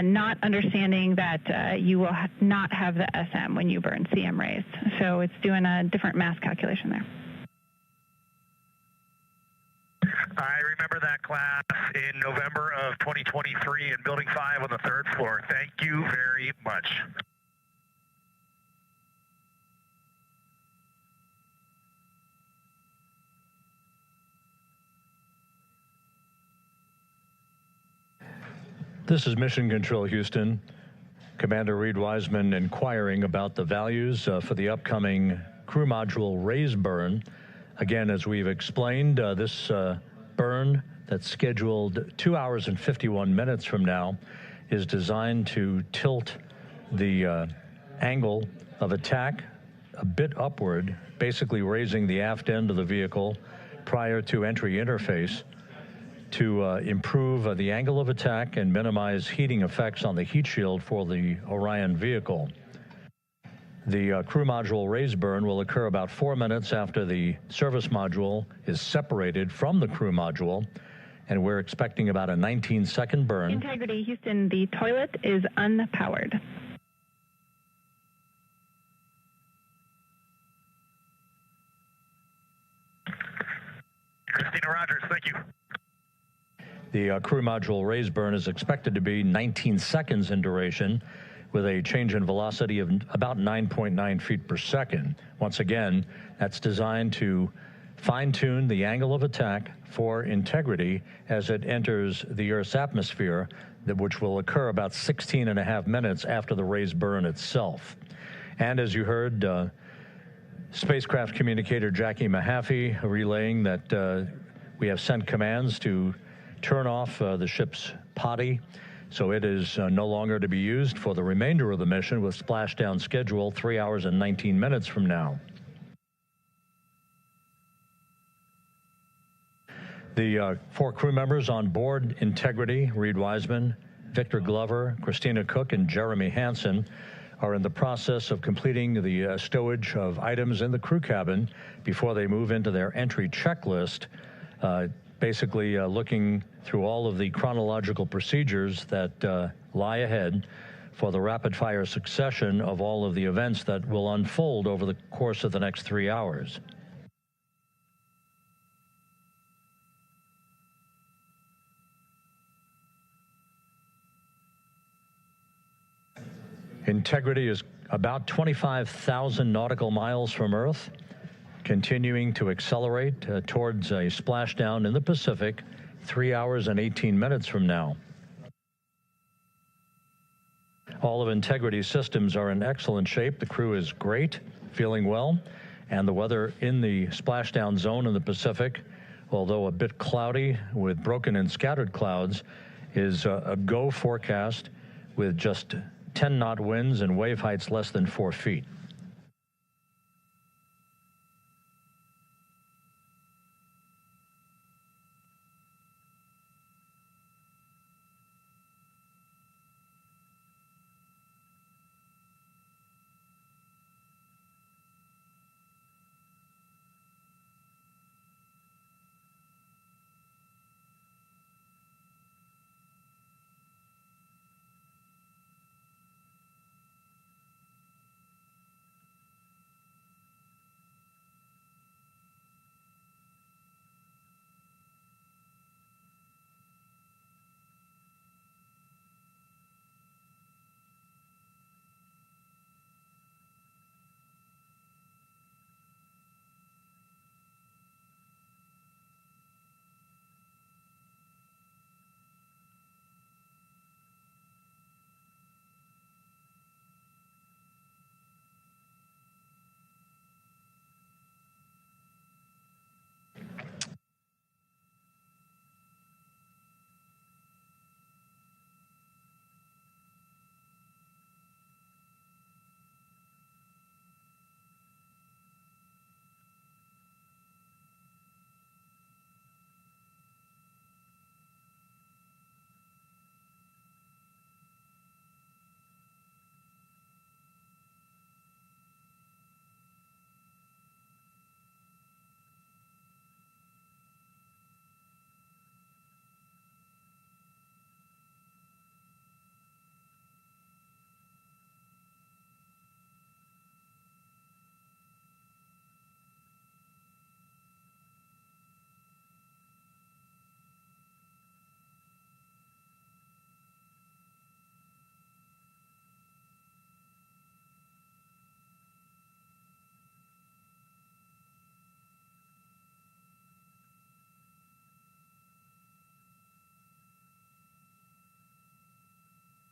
not understanding that you will not have the SM when you burn CM raised. So it's doing a different mass calculation there. I remember that class in November of 2023 in Building 5 on the 3rd floor. Thank you very much. This is Mission Control Houston. Commander Reed Wiseman inquiring about the values for the upcoming crew module raise burn. Again, as we've explained, this burn that's scheduled 2 hours and 51 minutes from now is designed to tilt the angle of attack a bit upward, basically raising the aft end of the vehicle prior to entry interface to improve the angle of attack and minimize heating effects on the heat shield for the Orion vehicle. The crew module raise burn will occur about 4 minutes after the service module is separated from the crew module, and we're expecting about a 19-second burn. Integrity, Houston, the toilet is unpowered. Christina Rogers, thank you. The crew module raise burn is expected to be 19 seconds in duration with a change in velocity of about 9.9 feet per second. Once again, that's designed to fine-tune the angle of attack for Integrity as it enters the Earth's atmosphere, which will occur about 16.5 minutes after the raise burn itself. And as you heard, spacecraft communicator Jackie Mahaffey relaying that we have sent commands to turn off the ship's potty, so it is no longer to be used for the remainder of the mission with splashdown schedule 3 hours and 19 minutes from now. The 4 crew members on board Integrity, Reed Wiseman, Victor Glover, Christina Cook, and Jeremy Hansen, are in the process of completing the stowage of items in the crew cabin before they move into their entry checklist, basically looking through all of the chronological procedures that lie ahead for the rapid-fire succession of all of the events that will unfold over the course of the next 3 hours. Integrity is about 25,000 nautical miles from Earth, continuing to accelerate towards a splashdown in the Pacific 3 hours and 18 minutes from now. All of Integrity's systems are in excellent shape. The crew is great, feeling well, and the weather in the splashdown zone in the Pacific, although a bit cloudy with broken and scattered clouds, is a go forecast with just 10-knot winds and wave heights less than 4 feet.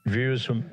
Views from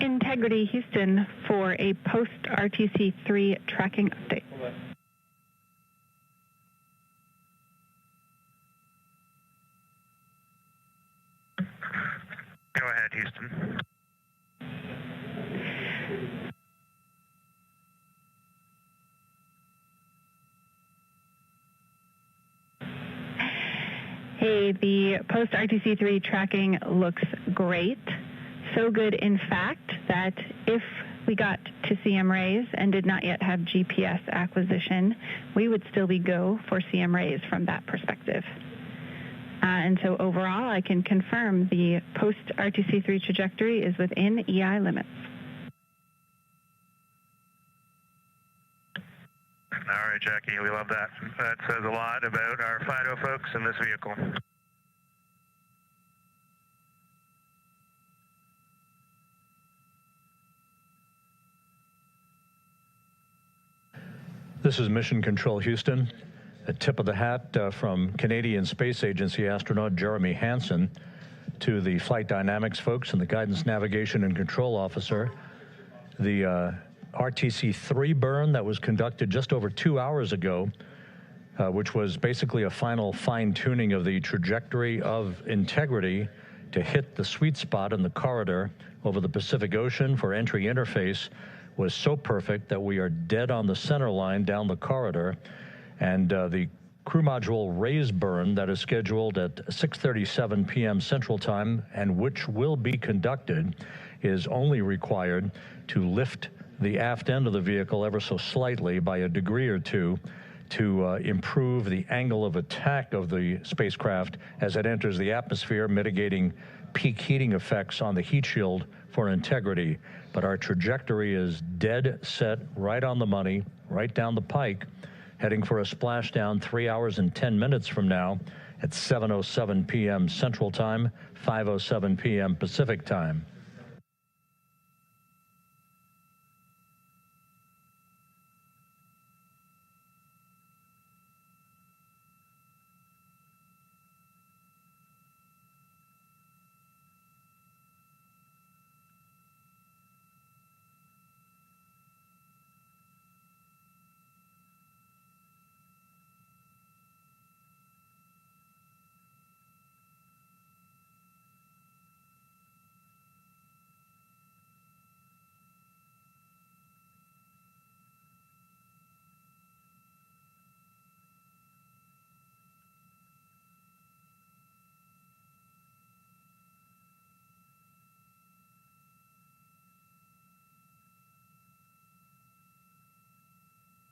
Integrity Houston for a post-RTC3 tracking update. Go ahead, Houston. Hey, the post-RTC3 tracking looks great. So good, in fact, that if we got to CM rays and did not yet have GPS acquisition, we would still be go for CM rays from that perspective. And so overall, I can confirm the post-RTC3 trajectory is within EI limits. All right, Jackie, we love that. That says a lot about our FIDO folks in this vehicle. This is Mission Control Houston. A tip of the hat from Canadian Space Agency astronaut Jeremy Hansen to the flight dynamics folks and the guidance, navigation, and control officer. The RTC3 burn that was conducted just over 2 hours ago, which was basically a final fine-tuning of the trajectory of Integrity to hit the sweet spot in the corridor over the Pacific Ocean for entry interface, was so perfect that we are dead on the center line down the corridor. And the crew module raise burn that is scheduled at 6:37 p.m. Central Time and which will be conducted is only required to lift the aft end of the vehicle ever so slightly by a degree or two to improve the angle of attack of the spacecraft as it enters the atmosphere, mitigating peak heating effects on the heat shield for Integrity. But our trajectory is dead set, right on the money, right down the pike, heading for a splashdown 3 hours and 10 minutes from now at 7:07 p.m. Central Time, 5:07 p.m. Pacific Time.